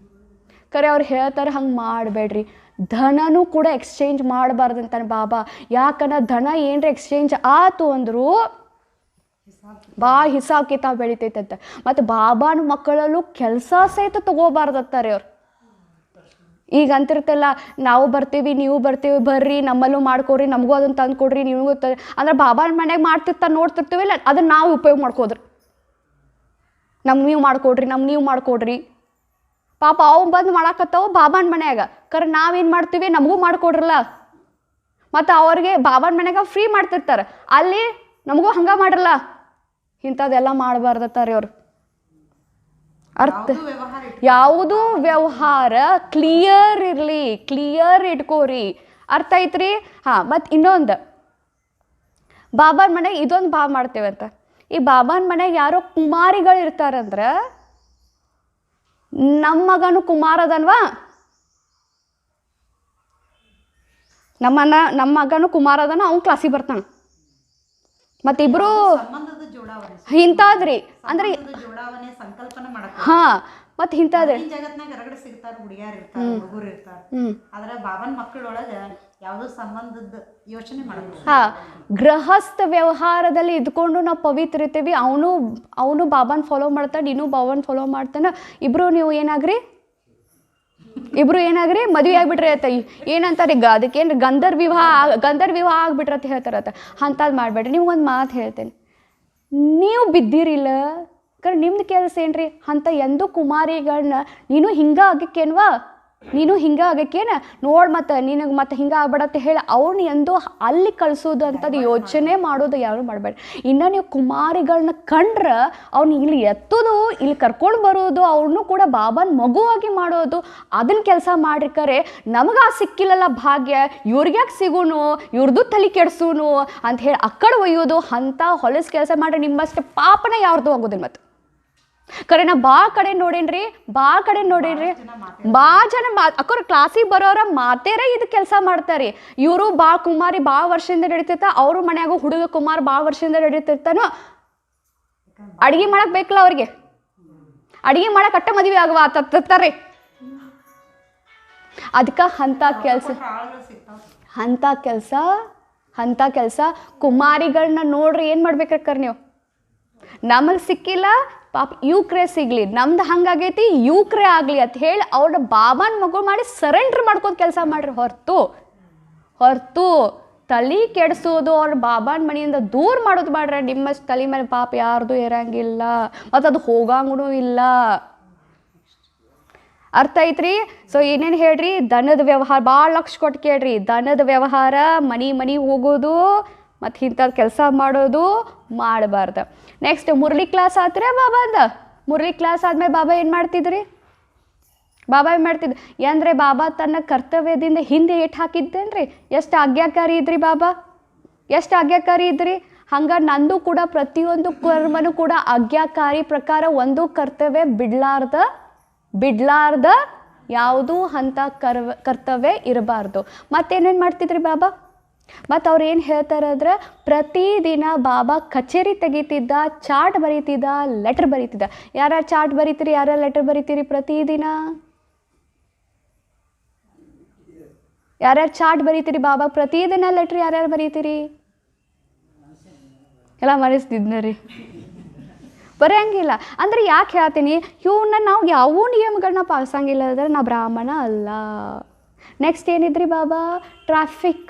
ಕರೆ ಅವ್ರು ಹೇಳ್ತಾರೆ. ಹಂಗೆ ಮಾಡಬೇಡ್ರಿ. ಧನನೂ ಕೂಡ ಎಕ್ಸ್ಚೇಂಜ್ ಮಾಡಬಾರ್ದಂತಾನೆ ಬಾಬಾ. ಯಾಕಂದ್ರೆ ಧನ ಏನರ ಎಕ್ಸ್ಚೇಂಜ್ ಆತು ಅಂದರೂ ಭಾಳ ಹಿಸಾಬ್ ಕಿತಾಬ್ ಬೆಳಿತೈತಂತೆ. ಮತ್ತು ಬಾಬಾನ ಮಕ್ಕಳಲ್ಲೂ ಕೆಲಸ ಸಹಿತ ತಗೋಬಾರ್ದತ್ತಾರೆ ಅವ್ರು. ಈಗ ಅಂತಿರ್ತಲ್ಲ, ನಾವು ಬರ್ತೀವಿ, ನೀವು ಬರ್ತೀವಿ, ಬರ್ರಿ ನಮ್ಮಲ್ಲೂ ಮಾಡ್ಕೊಡ್ರಿ, ನಮಗೂ ಅದನ್ನು ತಂದು ಕೊಡ್ರಿ, ನಿಮಗೂ ಅಂದ್ರೆ ಬಾಬಾನ ಮನೆಯಾಗ ಮಾಡ್ತಿರ್ತಾರೆ ನೋಡ್ತಿರ್ತೀವಿಲ್ಲ, ಅದನ್ನು ನಾವು ಉಪಯೋಗ ಮಾಡ್ಕೋದ್ರಿ. ನಮ್ಗೆ ನೀವು ಮಾಡ್ಕೊಡ್ರಿ. ಪಾಪ ಅವು ಬಂದು ಮಾಡಾಕತ್ತಾವು ಬಾಬಾನ ಮನ್ಯಾಗ. ಕರೆ ನಾವೇನು ಮಾಡ್ತೀವಿ? ನಮಗೂ ಮಾಡ್ಕೊಡ್ರಲ್ಲ. ಮತ್ತು ಅವ್ರಿಗೆ ಬಾಬಾನ ಮನ್ಯಾಗ ಫ್ರೀ ಮಾಡ್ತಿರ್ತಾರೆ, ಅಲ್ಲಿ ನಮಗೂ ಹಂಗೆ ಮಾಡ್ರಲ್ಲ. ಇಂಥದ್ದೆಲ್ಲ ಮಾಡಬಾರ್ದತ್ತಾರೆ ಅವ್ರು. ಅರ್ಥ? ಯಾವುದೂ ವ್ಯವಹಾರ ಕ್ಲಿಯರ್ ಇರಲಿ, ಕ್ಲಿಯರ್ ಇಟ್ಕೋರಿ. ಅರ್ಥ ಐತ್ರಿ? ಹಾಂ. ಮತ್ತು ಇನ್ನೊಂದು, ಬಾಬಾನ ಮನೆಗೆ ಇದೊಂದು ಭಾವ ಮಾಡ್ತೇವಂತ. ಈ ಬಾಬಾನ ಮನೆಗೆ ಯಾರೋ ಕುಮಾರಿಗಳು ಇರ್ತಾರಂದ್ರೆ, ನಮ್ಮ ಮಗನು ಕುಮಾರ ಅದನ್ವಾ, ನಮ್ಮ ಮಗನು ಕುಮಾರ ಅದನ, ಅವ್ನು ಕ್ಲಾಸಿಗೆ ಬರ್ತಾನೆ. ಮತ್ತಿಬ್ರು ಇಂತಾದ್ರಿ ಅಂದ್ರೆ ಹಾಂ. ಮತ್ತು ಇಂಥದ್ರಿ ಜಗತ್ನಾಗ ಹೊರಗಡೆ ಸಿಗ್ತಾರೆ, ಹುಡುಗಿಯರು ಇರ್ತಾರೆ, ಹುಡುಗರು ಇರ್ತಾರೆ. ಆದ್ರೆ ಬಾಬಾನ ಮಕ್ಕಳೊಳಗೆ ಯಾವುದೋ ಸಂಬಂಧದ ಯೋಚನೆ ಮಾಡಬೇಕು. ಹಾಂ, ಗೃಹಸ್ಥ ವ್ಯವಹಾರದಲ್ಲಿ ಇದ್ಕೊಂಡು ನಾವು ಪವಿತ್ರ ಇರ್ತೀವಿ. ಅವನು ಬಾಬಾನ ಫಾಲೋ ಮಾಡ್ತಾನೆ, ನೀನು ಬಾಬಾನ ಫಾಲೋ ಮಾಡ್ತಾನೆ. ಇಬ್ರು ನೀವು ಏನಾಗ್ರಿ? ಇಬ್ರು ಏನಾಗ್ರಿ ಮದುವೆ ಆಗ್ಬಿಟ್ರಿ ಆಯ್ತ ಏನಂತಾರೆ ಈಗ ಅದಕ್ಕೇನು ಗಂಧರ್ವ ವಿವಾಹ ಆಗ್ಬಿಟ್ರತ್ತ ಹೇಳ್ತಾರತ್ತ ಅಂಥದ್ದು ಮಾಡಬೇಡ್ರಿ. ನೀವು ಒಂದು ಮಾತು ಹೇಳ್ತೇನೆ, ನೀವು ಬಿದ್ದಿರಿಲ್ಲ ಕರೆ ನಿಮ್ದು ಕೆಲಸ ಏನ್ರಿ ಅಂಥ ಎಂದೂ ಕುಮಾರಿಗಳನ್ನ ನೀನು ಹಿಂಗೆ ಆಗಕ್ಕೇನ ನೋಡಿ ಮತ್ತು ನಿನಗೆ ಮತ್ತೆ ಹಿಂಗೆ ಆಗ್ಬೇಡತ್ತೆ ಹೇಳಿ ಅವ್ರನ್ನ ಎಂದೂ ಅಲ್ಲಿ ಕಳಿಸೋದು ಅಂಥದ್ದು ಯೋಚನೆ ಮಾಡೋದು ಯಾರು ಮಾಡಬೇಡ. ಇನ್ನು ನೀವು ಕುಮಾರಿಗಳನ್ನ ಕಂಡ್ರೆ ಅವ್ನು ಇಲ್ಲಿ ಎತ್ತೋದು ಇಲ್ಲಿ ಕರ್ಕೊಂಡು ಬರೋದು ಅವ್ರನ್ನೂ ಕೂಡ ಬಾಬಾನ ಮಗುವಾಗಿ ಮಾಡೋದು ಅದನ್ನ ಕೆಲಸ ಮಾಡ್ರಿಕರೆ ನಮಗೆ ಸಿಕ್ಕಿಲ್ಲಲ್ಲ ಭಾಗ್ಯ ಇವ್ರಿಗ್ಯಾಕೆ ಸಿಗೋನು ಇವ್ರದ್ದು ತಲೆ ಕೆಡ್ಸೂನು ಅಂತ ಹೇಳಿ ಅಕ್ಕಡೆ ಒಯ್ಯೋದು ಅಂಥ ಹೊಲಸು ಕೆಲಸ ಮಾಡ್ರಿ. ನಿಮ್ಮಷ್ಟು ಪಾಪನ ಯಾರ್ದು ಆಗೋದಿಲ್ಲ. ಮತ್ತು ಕರೆ ನಾ ಭಾಳ ಕಡೆ ನೋಡೇನ್ರಿ ಭಾಳ ಜನ ಅಕ್ಕೋರ ಕ್ಲಾಸಿಗೆ ಬರೋರ ಮಾತೇರ ಇದು ಕೆಲಸ ಮಾಡ್ತಾರೆ. ಇವರು ಭಾಳ ಕುಮಾರಿ ಭಾಳ ವರ್ಷದಿಂದ ನಡೀತಿರ್ತ ಅವರು ಮನ್ಯಾಗ ಹುಡುಗ ಕುಮಾರ್ ಭಾಳ ವರ್ಷದಿಂದ ನಡೀತಿರ್ತಾನೋ ಅಡುಗೆ ಮಾಡಕ್ ಬೇಕಲ್ಲ ಅವ್ರಿಗೆ, ಅಡುಗೆ ಮಾಡಕ್ ಅಟ್ಟ ಮದುವೆ ಆಗುವ ತರ್ತಾರೆ. ಅದಕ್ಕೆ ಅಂಥ ಕೆಲಸ ಕುಮಾರಿಗಳನ್ನ ನೋಡ್ರಿ ಏನು ಮಾಡ್ಬೇಕರ್ ನೀವು. ನಮಗೆ ಸಿಕ್ಕಿಲ್ಲ ಪಾಪ ಯುವಕ್ರೇ ಸಿಗಲಿ, ನಮ್ದು ಹಂಗಾಗೈತಿ ಯುವಕ್ರೇ ಆಗಲಿ ಅಂತ ಹೇಳಿ ಅವ್ರ ಬಾಬಾನ ಮಗು ಮಾಡಿ ಸರೆಂಡ್ರ್ ಮಾಡ್ಕೊಂಡು ಕೆಲಸ ಮಾಡ್ರಿ. ಹೊರತು ತಲೆ ಕೆಡಿಸೋದು ಅವ್ರ ಬಾಬಾನ ಮನೆಯಿಂದ ದೂರ ಮಾಡೋದು ಮಾಡ್ರೆ ನಿಮ್ಮಷ್ಟು ತಲೆ ಮೇಲೆ ಪಾಪ ಯಾರ್ದು ಇರಂಗಿಲ್ಲ ಮತ್ತು ಅದು ಹೋಗಂಗೂ ಇಲ್ಲ. ಅರ್ಥ ಐತ್ರಿ? ಸೊ ಏನೇನು ಹೇಳ್ರಿ, ದನದ ವ್ಯವಹಾರ ಭಾಳ ಲಕ್ಷ ಕೊಟ್ಟು ಕೇಳ್ರಿ. ದನದ ವ್ಯವಹಾರ ಮನೆ ಹೋಗೋದು ಮತ್ತು ಇಂಥದ್ದು ಕೆಲಸ ಮಾಡೋದು ಮಾಡಬಾರ್ದು. ನೆಕ್ಸ್ಟ್ ಮುರಳಿ ಕ್ಲಾಸ್ ಆತ್ರೆ ಬಾಬಾದ. ಮುರಳಿ ಕ್ಲಾಸ್ ಆದಮೇಲೆ ಬಾಬಾ ಏನು ಮಾಡ್ತಿದ್ರಿ? ಅಂದರೆ ಬಾಬಾ ತನ್ನ ಕರ್ತವ್ಯದಿಂದ ಹಿಂದೆ ಏಟು ಹಾಕಿದ್ದೇನ್ರಿ? ಎಷ್ಟು ಆಜ್ಞಾಕಾರಿ ಇದ್ರಿ. ಹಂಗೆ ನಂದು ಕೂಡ ಪ್ರತಿಯೊಂದು ಕರ್ಮನೂ ಕೂಡ ಆಜ್ಞಾಕಾರಿ ಪ್ರಕಾರ ಒಂದು ಕರ್ತವ್ಯ ಬಿಡ್ಲಾರ್ದ ಯಾವುದೂ ಅಂಥ ಕರ್ತವ್ಯ ಇರಬಾರ್ದು. ಮತ್ತೇನೇನು ಮಾಡ್ತಿದ್ರಿ ಬಾಬಾ? ಮತ್ತು ಅವ್ರು ಏನು ಹೇಳ್ತಾರಂದ್ರೆ ಪ್ರತಿದಿನ ಬಾಬಾ ಕಚೇರಿ ತೆಗಿತಿದ್ದ, ಚಾರ್ಟ್ ಬರೀತಿದ್ದ, ಲೆಟ್ರ್ ಬರೀತಿದ್ದ. ಯಾರ್ಯಾರು ಚಾರ್ಟ್ ಬರೀತೀರಿ, ಯಾರ್ಯಾರು ಲೆಟ್ರ್ ಬರೀತೀರಿ? ಪ್ರತಿದಿನ ಯಾರ್ಯಾರು ಚಾರ್ಟ್ ಬರೀತೀರಿ ಬಾಬಾ? ಪ್ರತಿದಿನ ಲೆಟ್ರ್ ಯಾರ್ಯಾರು ಬರೀತೀರಿ? ಎಲ್ಲ ಮರೆಸ್ತಿದ್ನ ರೀ, ಬರೆಯಂಗಿಲ್ಲ. ಅಂದ್ರೆ ಯಾಕೆ ಹೇಳ್ತೀನಿ, ಇವನ್ನ ನಾವು ಯಾವ ನಿಯಮಗಳನ್ನ ಪಾಲಿಸಂಗಿಲ್ಲ ಅಂದ್ರೆ ನಾವು ಬ್ರಾಹ್ಮಣ ಅಲ್ಲ. ನೆಕ್ಸ್ಟ್ ಏನಿದ್ರಿ ಬಾಬಾ? ಟ್ರಾಫಿಕ್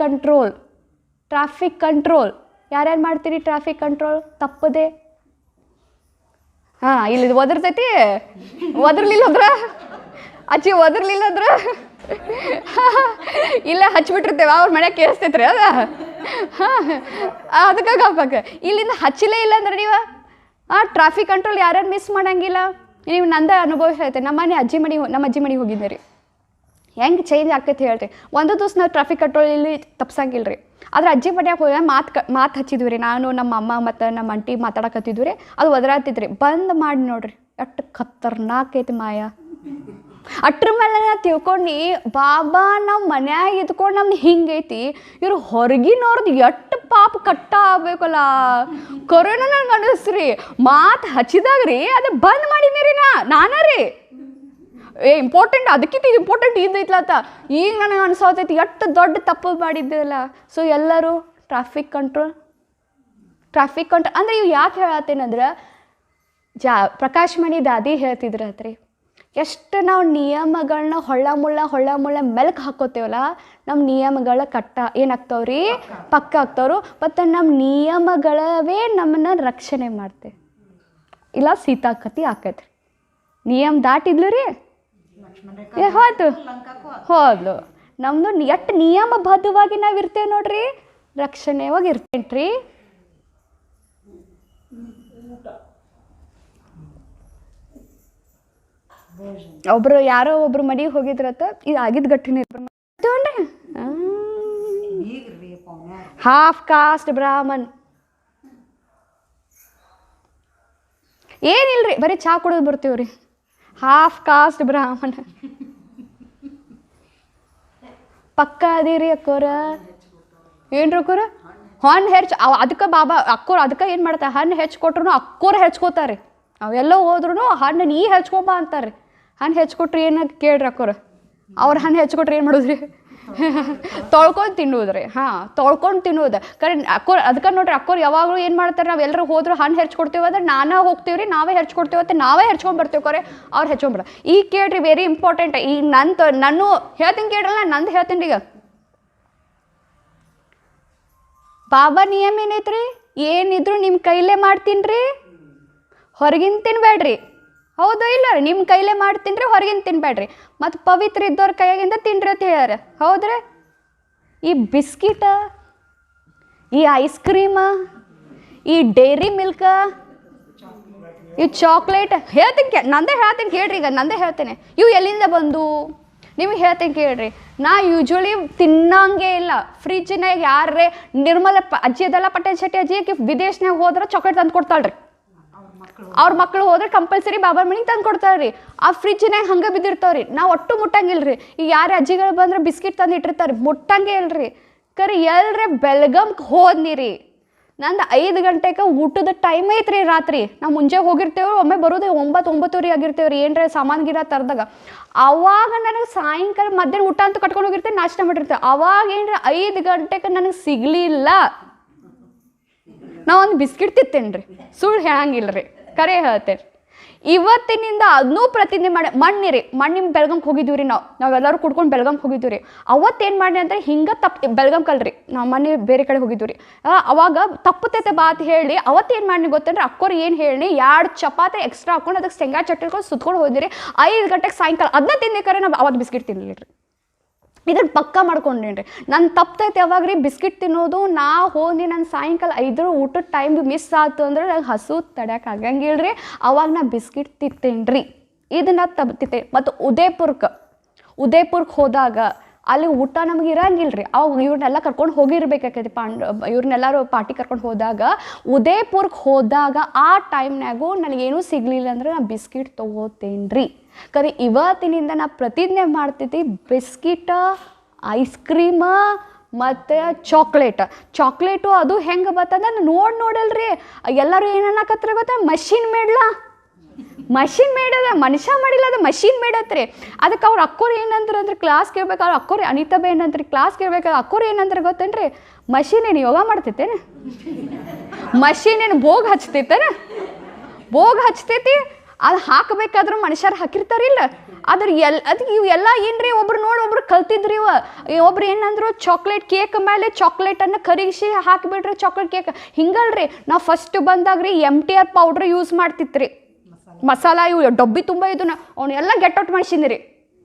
ಕಂಟ್ರೋಲ್ ಯಾರ್ಯಾರು ಮಾಡ್ತೀರಿ? ಟ್ರಾಫಿಕ್ ಕಂಟ್ರೋಲ್ ತಪ್ಪದೆ. ಹಾಂ, ಇಲ್ಲಿ ಒದರ್ತೈತಿ, ಒದರ್ಲಿಲ್ಲ ಅಂದ್ರೆ ಇಲ್ಲ ಹಚ್ಬಿಟ್ಟಿರ್ತೇವೆ, ಅವ್ರ ಮನ್ಯಾಗ ಕೇಳಿಸ್ತೈತ್ರಿ ಅದ. ಹಾಂ, ಅದಕ್ಕೆ ಇಲ್ಲಿಂದ ಹಚ್ಚಲೇ ಇಲ್ಲ ಅಂದ್ರೆ ನೀವು ಟ್ರಾಫಿಕ್ ಕಂಟ್ರೋಲ್ ಯಾರ್ಯಾರು ಮಿಸ್ ಮಾಡಂಗಿಲ್ಲ. ನೀವು ನಂದ ಅನುಭವ ಹೇಳ್ತೇನೆ. ನಮ್ಮ ಅಜ್ಜಿ ಮನೆಗೆ ಹೋಗಿದ್ದೆ ರೀ. ಹೆಂಗೆ ಚೇಂಜ್ ಆಗ್ತೈತೆ ಹೇಳ್ರಿ. ಒಂದು ದಿವಸ ನಾವು ಟ್ರಾಫಿಕ್ ಕಂಟ್ರೋಲ್ ಇಲ್ಲಿ ತಪ್ಸಂಗಿಲ್ಲ ರೀ. ಆದ್ರೆ ಅಜ್ಜಿ ಮನ್ಯಾಗ ಹೋಗಿ ಮಾತು ಹಚ್ಚಿದ್ವಿ ರೀ. ನಾನು ನಮ್ಮ ಅಮ್ಮ ಮತ್ತು ನಮ್ಮ ಅಂಟಿ ಮಾತಾಡಕತ್ತಿದ್ವಿ ರೀ. ಅದು ಒದರಾತಿದ್ರಿ. ಬಂದ್ ಮಾಡಿ ನೋಡ್ರಿ, ಎಷ್ಟು ಖತರ್ನಾಕ್ ಐತಿ ಮಾಯಾ. ಅಟ್ರ ಮೇಲೆ ನಾ ತಿಳ್ಕೊಂಡು ಬಾಬಾ ನಮ್ಮ ಮನ್ಯಾಗ ಇದ್ಕೊಂಡು ನಮ್ದು ಹಿಂಗೈತಿ, ಇವ್ರು ಹೊರಗಿನವ್ರದ್ದು ಎಷ್ಟು ಪಾಪ ಕಟ್ಟ ಆಗ್ಬೇಕಲ್ಲ. ಕೊರೋನಾ ನಂಗೆ ಅನ್ನಿಸ್ರಿ, ಮಾತು ಹಚ್ಚಿದಾಗ ರೀ ಅದು ಬಂದ್ ಮಾಡಿದ್ನಿ ರೀ ನಾನೇ ರೀ. ಇಂಪಾರ್ಟೆಂಟ್ ಅದಕ್ಕಿಂತ ಇಂಪಾರ್ಟೆಂಟ್ ಇದೈತ್ಲತ್ತ ಈಗ ನನಗೆ ಅನ್ಸೋತೈತಿ ಎಷ್ಟು ದೊಡ್ಡ ತಪ್ಪು ಮಾಡಿದ್ದಲ್ಲ. ಸೊ ಎಲ್ಲರೂ ಟ್ರಾಫಿಕ್ ಕಂಟ್ರೋಲ್ ಅಂದ್ರೆ ಇವು ಯಾಕೆ ಹೇಳತ್ತೇನಂದ್ರೆ ಪ್ರಕಾಶ್ ಮಣಿ ದಾದಿ ಹೇಳ್ತಿದ್ರತ್ರಿ, ಎಷ್ಟು ನಾವು ನಿಯಮಗಳನ್ನ ಹೊಳ್ಳ ಮುಳ್ಳ ಮೆಲ್ಕ್ ಹಾಕೋತೇವಲ್ಲ, ನಮ್ಮ ನಿಯಮಗಳ ಏನಾಗ್ತಾವ್ರಿ ಪಕ್ಕ ಆಗ್ತಾವ್ರು. ಮತ್ತು ನಮ್ಮ ನಿಯಮಗಳವೇ ನಮ್ಮನ್ನ ರಕ್ಷಣೆ ಮಾಡ್ತೇವೆ. ಇಲ್ಲ ಸೀತಾಕತಿ ಆಕೈತ್ರಿ. ನಿಯಮ ದಾಟಿದ್ಲು ರೀ, ಹೋದ್ಲು. ನಮ್ದು ಎಷ್ಟು ನಿಯಮಬದ್ಧವಾಗಿ ನಾವು ಇರ್ತೇವೆ ನೋಡ್ರಿ, ರಕ್ಷಣೆಯಾಗಿ ಇರ್ತೇನ್ರಿ. ಯಾರೋ ಒಬ್ರು ಮನೆಗೆ ಹೋಗಿದ್ರತ್ತ, ಇದು ಆಗಿದ್ ಗಟ್ಟಿನ ಹಾಫ್ ಕಾಸ್ಟ್ ಬ್ರಾಹ್ಮಣ್. ಏನಿಲ್ರಿ, ಬರೀ ಚಾ ಕುಡಿದು ಬರ್ತೀವ್ರಿ. ಹಾಫ್ ಕಾಸ್ಟ್ ಬ್ರಾಹ್ಮಣ ಪಕ್ಕ ಅದೀರಿ ಅಕ್ಕೋರ. ಏನ್ರಿ ಅಕ್ಕೋರ? ಹಣ್ಣು ಅದಕ್ಕೆ ಬಾಬಾ ಅಕ್ಕೋರು ಅದಕ್ಕೆ ಏನು ಮಾಡ್ತಾರೆ, ಹಣ್ಣು ಹೆಚ್ಚಿಕೊಟ್ರು ಅಕ್ಕೋರು ಹೆಚ್ಕೋತಾರೆ. ಅವೆಲ್ಲ ಹೋದ್ರೂ ಹಣ್ಣು ಹೆಚ್ಕೊಬ ಅಂತಾರೆ. ಹಣ್ಣು ಹೆಚ್ಕೊಟ್ರಿ ಏನು ಕೇಳ್ರಿ ಅಕ್ಕೋರು. ಅವ್ರು ಹಣ್ಣು ಹೆಚ್ಕೊಟ್ರಿ ಏನು ಮಾಡೋದ್ರಿ? ತೊಳ್ಕೊಂಡು ತಿನ್ನೋದ್ರಿ. ಹಾಂ, ತೊಳ್ಕೊಂಡು ತಿನ್ನೋದು ಕರೆ. ಅದಕ್ಕೆ ನೋಡ್ರಿ ಅಕ್ಕೋರು ಯಾವಾಗಲೂ ಏನು ಮಾಡ್ತಾರೆ, ನಾವು ಎಲ್ಲರೂ ಹೋದ್ರು ಹಣ್ಣು ಹೆಚ್ಕೊಡ್ತೀವಿ ಅಂದ್ರೆ ನಾನೇ ಹೋಗ್ತೀವಿ ರೀ, ನಾವೇ ಹೆಚ್ಕೊಡ್ತೀವಿ ಅಂತ ನಾವೇ ಹೆಚ್ಕೊಂಡು ಬರ್ತೀವಿ ಕರೆ, ಅವ್ರು ಹೆಚ್ಕೊಂಡ್ಬಿಡ. ಈಗ ಕೇಳ್ರಿ, ವೆರಿ ಇಂಪಾರ್ಟೆಂಟ್. ಈಗ ನಾನು ಹೇಳ್ತೀನಿ ಕೇಳ್ರಲ್ಲ, ನಂದು ಹೇಳ್ತೀನಿ ಈಗ. ಬಾಬಾ ನಿಯಮ ಏನೈತ್ರಿ, ಏನಿದ್ರು ನಿಮ್ಮ ಕೈಲೇ ಮಾಡ್ತೀನಿ ರೀ, ಹೊರಗಿನ ತಿನ್ಬೇಡ್ರಿ. ಹೌದು ಇಲ್ಲ ರೀ, ನಿಮ್ಮ ಕೈಲೇ ಮಾಡ್ತೀನಿ ರೀ, ಹೊರಗಿನ ತಿನ್ಬೇಡ್ರಿ. ಮತ್ತು ಪವಿತ್ರ ಇದ್ದವ್ರ ಕೈಯಾಗಿಂದ ತಿನ್ರಿ ಅಂತ ಹೇಳ್ಯಾರ. ಹೌದ್ರಿ? ಈ ಬಿಸ್ಕಿಟ, ಈ ಐಸ್ ಕ್ರೀಮ, ಈ ಡೈರಿ ಮಿಲ್ಕ, ಈ ಚಾಕ್ಲೇಟ್, ಹೇಳ್ತೀನಿ ನಂದೇ ಹೇಳ್ತೀನಿ ಕೇಳ್ರಿ. ಈಗ ನಂದೇ ಹೇಳ್ತೇನೆ, ಇವು ಎಲ್ಲಿಂದ ಬಂದು ನಿಮಗೆ ಹೇಳ್ತೀನಿ ಕೇಳ್ರಿ. ನಾ ಯೂಶ್ವಲಿ ತಿನ್ನಂಗೆ ಇಲ್ಲ. ಫ್ರಿಜ್ನಾಗ ಯಾರೇ ನಿರ್ಮಲ ಅಜ್ಜಿ ಅದೆಲ್ಲ ಪಟೇಲ್ ಶೆಟ್ಟಿ ಅಜ್ಜಿಗೆ ವಿದೇಶನಾಗ ಹೋದ್ರೆ ಚಾಕ್ಲೇಟ್ ತಂದು ಕೊಡ್ತಾಳ್ರಿ. ಅವ್ರ ಮಕ್ಕಳು ಹೋದ್ರೆ ಕಂಪಲ್ಸರಿ ಬಾಬಾ ಮನೆಗೆ ತಂದು ಕೊಡ್ತಾಳ್ರಿ. ಆ ಫ್ರಿಜ್ನಾಗ ಹಂಗೆ ಬಿದ್ದಿರ್ತಾವ್ರಿ. ನಾವು ಒಟ್ಟು ಮುಟ್ಟಂಗಿಲ್ರಿ. ಈಗ ಯಾರೇ ಅಜ್ಜಿಗಳು ಬಂದ್ರೆ ಬಿಸ್ಕಿಟ್ ತಂದು ಇಟ್ಟಿರ್ತಾರೆ, ಮುಟ್ಟಂಗೆ ಇಲ್ರಿ. ಕರೆ ಎಲ್ರಿ ಬೆಳಗಮ್ಗೆ ಹೋದ್ನಿರಿ. ನಂದು 5 ಗಂಟೆಗೆ ಊಟದ ಟೈಮ್ ಐತ್ರಿ ರಾತ್ರಿ. ನಾವು ಮುಂಚೆ ಹೋಗಿರ್ತೇವೆ, ಒಮ್ಮೆ ಬರೋದು 9-9:30 ಆಗಿರ್ತೇವೆ ರೀ, ಏನರ ಸಾಮಾನುಗಿರ ತರದಾಗ. ಅವಾಗ ನನಗೆ ಸಾಯಂಕಾಲ ಮಧ್ಯಾಹ್ನ ಊಟ ಅಂತ ಕಟ್ಕೊಂಡು ಹೋಗಿರ್ತೇವೆ, ನಾಷ್ಟ ಮಾಡಿರ್ತೇವೆ. ಅವಾಗ ಏನ್ರಿ 5 ಗಂಟೆಗೆ ನನಗೆ ಸಿಗಲಿಲ್ಲ, ನಾ ಒಂದು ಬಿಸ್ಕಿಟ್ ತಿತ್ತೇನೆ ರೀ. ಸುಳ್ಳು ಹೇಳಂಗಿಲ್ಲ ರೀ, ಕರೆ ಹೇಳ್ತೇನೆ. ಇವತ್ತಿನಿಂದ ಅದನ್ನೂ ಪ್ರತಿಜ್ಞೆ ಮಣ್ಣಿರಿ. ಮಣ್ಣಿನ ಬೆಳಗಂಗೆ ಹೋಗಿದ್ದೀವಿ ರೀ. ನಾವೆಲ್ಲರೂ ಕುಡ್ಕೊಂಡು ಬೆಳಗಂಗೆ ಹೋಗಿದ್ದೀವಿ ರೀ. ಅವತ್ತೇನು ಮಾಡಿ ಅಂದರೆ ಹಿಂಗೆ ಬೆಳಗಂಗೆ ಕಲ್ರಿ, ನಾವು ಮನೆ ಬೇರೆ ಕಡೆ ಹೋಗಿದ್ದೀವಿ ರೀ. ಅವಾಗ ತಪ್ಪುತ್ತೈತೆ ಬಾತ್ ಹೇಳಿ ಅವತ್ತೇನು ಮಾಡಿ ಗೊತ್ತಂದ್ರೆ ಅಕ್ಕೋರು ಏನು ಹೇಳಿ 2 ಚಪಾತಿ ಎಕ್ಸ್ಟ್ರಾ ಹಾಕೊಂಡು ಅದಕ್ಕೆ ಶೇಂಗಾ ಚಟ್ನಿಕೊಂಡು ಸುತ್ಕೊಂಡು ಹೋದಿರಿ. 5 ಗಂಟೆಗೆ ಸಾಯಂಕಾಲ ಅದನ್ನ ತಿಂದಿಕಾರೆ ನಾವು ಅವತ್ತು ಬಿಸ್ಕಿಟ್ ತಿನ್ನಲಿಲ್ಲ ರೀ. ಇದನ್ನು ಪಕ್ಕ ಮಾಡ್ಕೊಂಡೇನಿ ರೀ. ನನ್ನ ತಪ್ಪೈತೆ ಯಾವಾಗ ರೀ ಬಿಸ್ಕಿಟ್ ತಿನ್ನೋದು. ನಾ ಹೋಗಿ ನಾನು ಸಾಯಂಕಾಲ 5 ಊಟದ ಟೈಮ್ ಮಿಸ್ ಆಯ್ತು ಅಂದ್ರೆ ನಂಗೆ ಹಸು ತಡ್ಯಾಕೆ ಆಗಂಗಿಲ್ಲ ರೀ. ಅವಾಗ ನಾ ಬಿಸ್ಕಿಟ್ ತಿತ್ತೇನೆ ರೀ. ಇದನ್ನು ತಿತ್ತೆ. ಮತ್ತು ಉದಯಪುರಕ್ಕೆ ಹೋದಾಗ ಅಲ್ಲಿ ಊಟ ನಮಗೆ ಇರಂಗಿಲ್ಲ ರೀ. ಅವಾಗ ಇವ್ರನ್ನೆಲ್ಲ ಕರ್ಕೊಂಡು ಹೋಗಿರ್ಬೇಕಾಕೈತಿ. ಇವ್ರನ್ನೆಲ್ಲರೂ ಪಾರ್ಟಿ ಕರ್ಕೊಂಡು ಹೋದಾಗ ಉದಯಪುರಕ್ಕೆ ಹೋದಾಗ ಆ ಟೈಮ್ನಾಗೂ ನನಗೇನೂ ಸಿಗಲಿಲ್ಲ ಅಂದ್ರೆ ನಾ ಬಿಸ್ಕಿಟ್ ತೊಗೋತೇನೆ ರೀ. ಕರೆ ಇವತ್ತಿನಿಂದ ನಾ ಪ್ರತಿಜ್ಞೆ ಮಾಡ್ತೈತಿ, ಬಿಸ್ಕಿಟ, ಐಸ್ ಕ್ರೀಮ ಮತ್ತು ಚಾಕ್ಲೇಟು ಅದು ಹೆಂಗೆ ಬರ್ತಂದ್ರೆ ನಾನು ನೋಡಲ್ರಿ. ಎಲ್ಲರೂ ಏನನ್ನಕತ್ರ ಗೊತ್ತಾ, ಮಷಿನ್ ಮೇಡ್ ಅದ, ಮನುಷ್ಯ ಮಾಡಿಲ್ಲ, ಅದು ಮಷಿನ್ ಮೇಡತ್ರಿ. ಅದಕ್ಕೆ ಅವ್ರು ಅಕ್ಕೋರು ಏನಂದ್ರೆ ಕ್ಲಾಸ್ ಕೇಳ್ಬೇಕಾದ್ರೆ ಅಕ್ಕೋರು ಅನಿತಾ ಏನಂತ್ರಿ ಕ್ಲಾಸ್ ಕೇಳ್ಬೇಕಾದ್ರೆ ಅಕ್ಕೋರು ಏನಂದ್ರೆ ಗೊತ್ತೇನ್ರಿ, ಮಷಿನ್ ಏನು ಯೋಗ ಮಾಡ್ತೈತೇನೆ, ಮಷಿನ್ ಏನು ಬೋಗ್ ಹಚ್ತೈತಿ, ಅದು ಹಾಕಬೇಕಾದ್ರೂ ಮನುಷ್ಯರು ಹಾಕಿರ್ತಾರಿಲ್ಲ. ಅದ್ರ ಅದಕ್ಕೆ ಇವೆಲ್ಲ ಏನ್ರಿ, ಒಬ್ರು ನೋಡಿ ಒಬ್ರು ಕಲ್ತಿದ್ರಿ. ಒಬ್ರು ಏನಂದ್ರು, ಚಾಕ್ಲೇಟ್ ಕೇಕ್ ಮೇಲೆ ಚಾಕ್ಲೇಟನ್ನು ಕರಗಿಸಿ ಹಾಕಿಬಿಟ್ರಿ ಚಾಕ್ಲೇಟ್ ಕೇಕ್. ಹಿಂಗಲ್ರಿ, ನಾವು ಫಸ್ಟ್ ಬಂದಾಗ್ರಿ MTR ಪೌಡ್ರ್ ಯೂಸ್ ಮಾಡ್ತಿತ್ರಿ. ಮಸಾಲ ಇವು ಡಬ್ಬಿ ತುಂಬ ಇದನ್ನ ಅವನ್ನೆಲ್ಲ ಗೆಟ್ಔಟ್ ಮಾಡಿಸಿದ್ರಿ.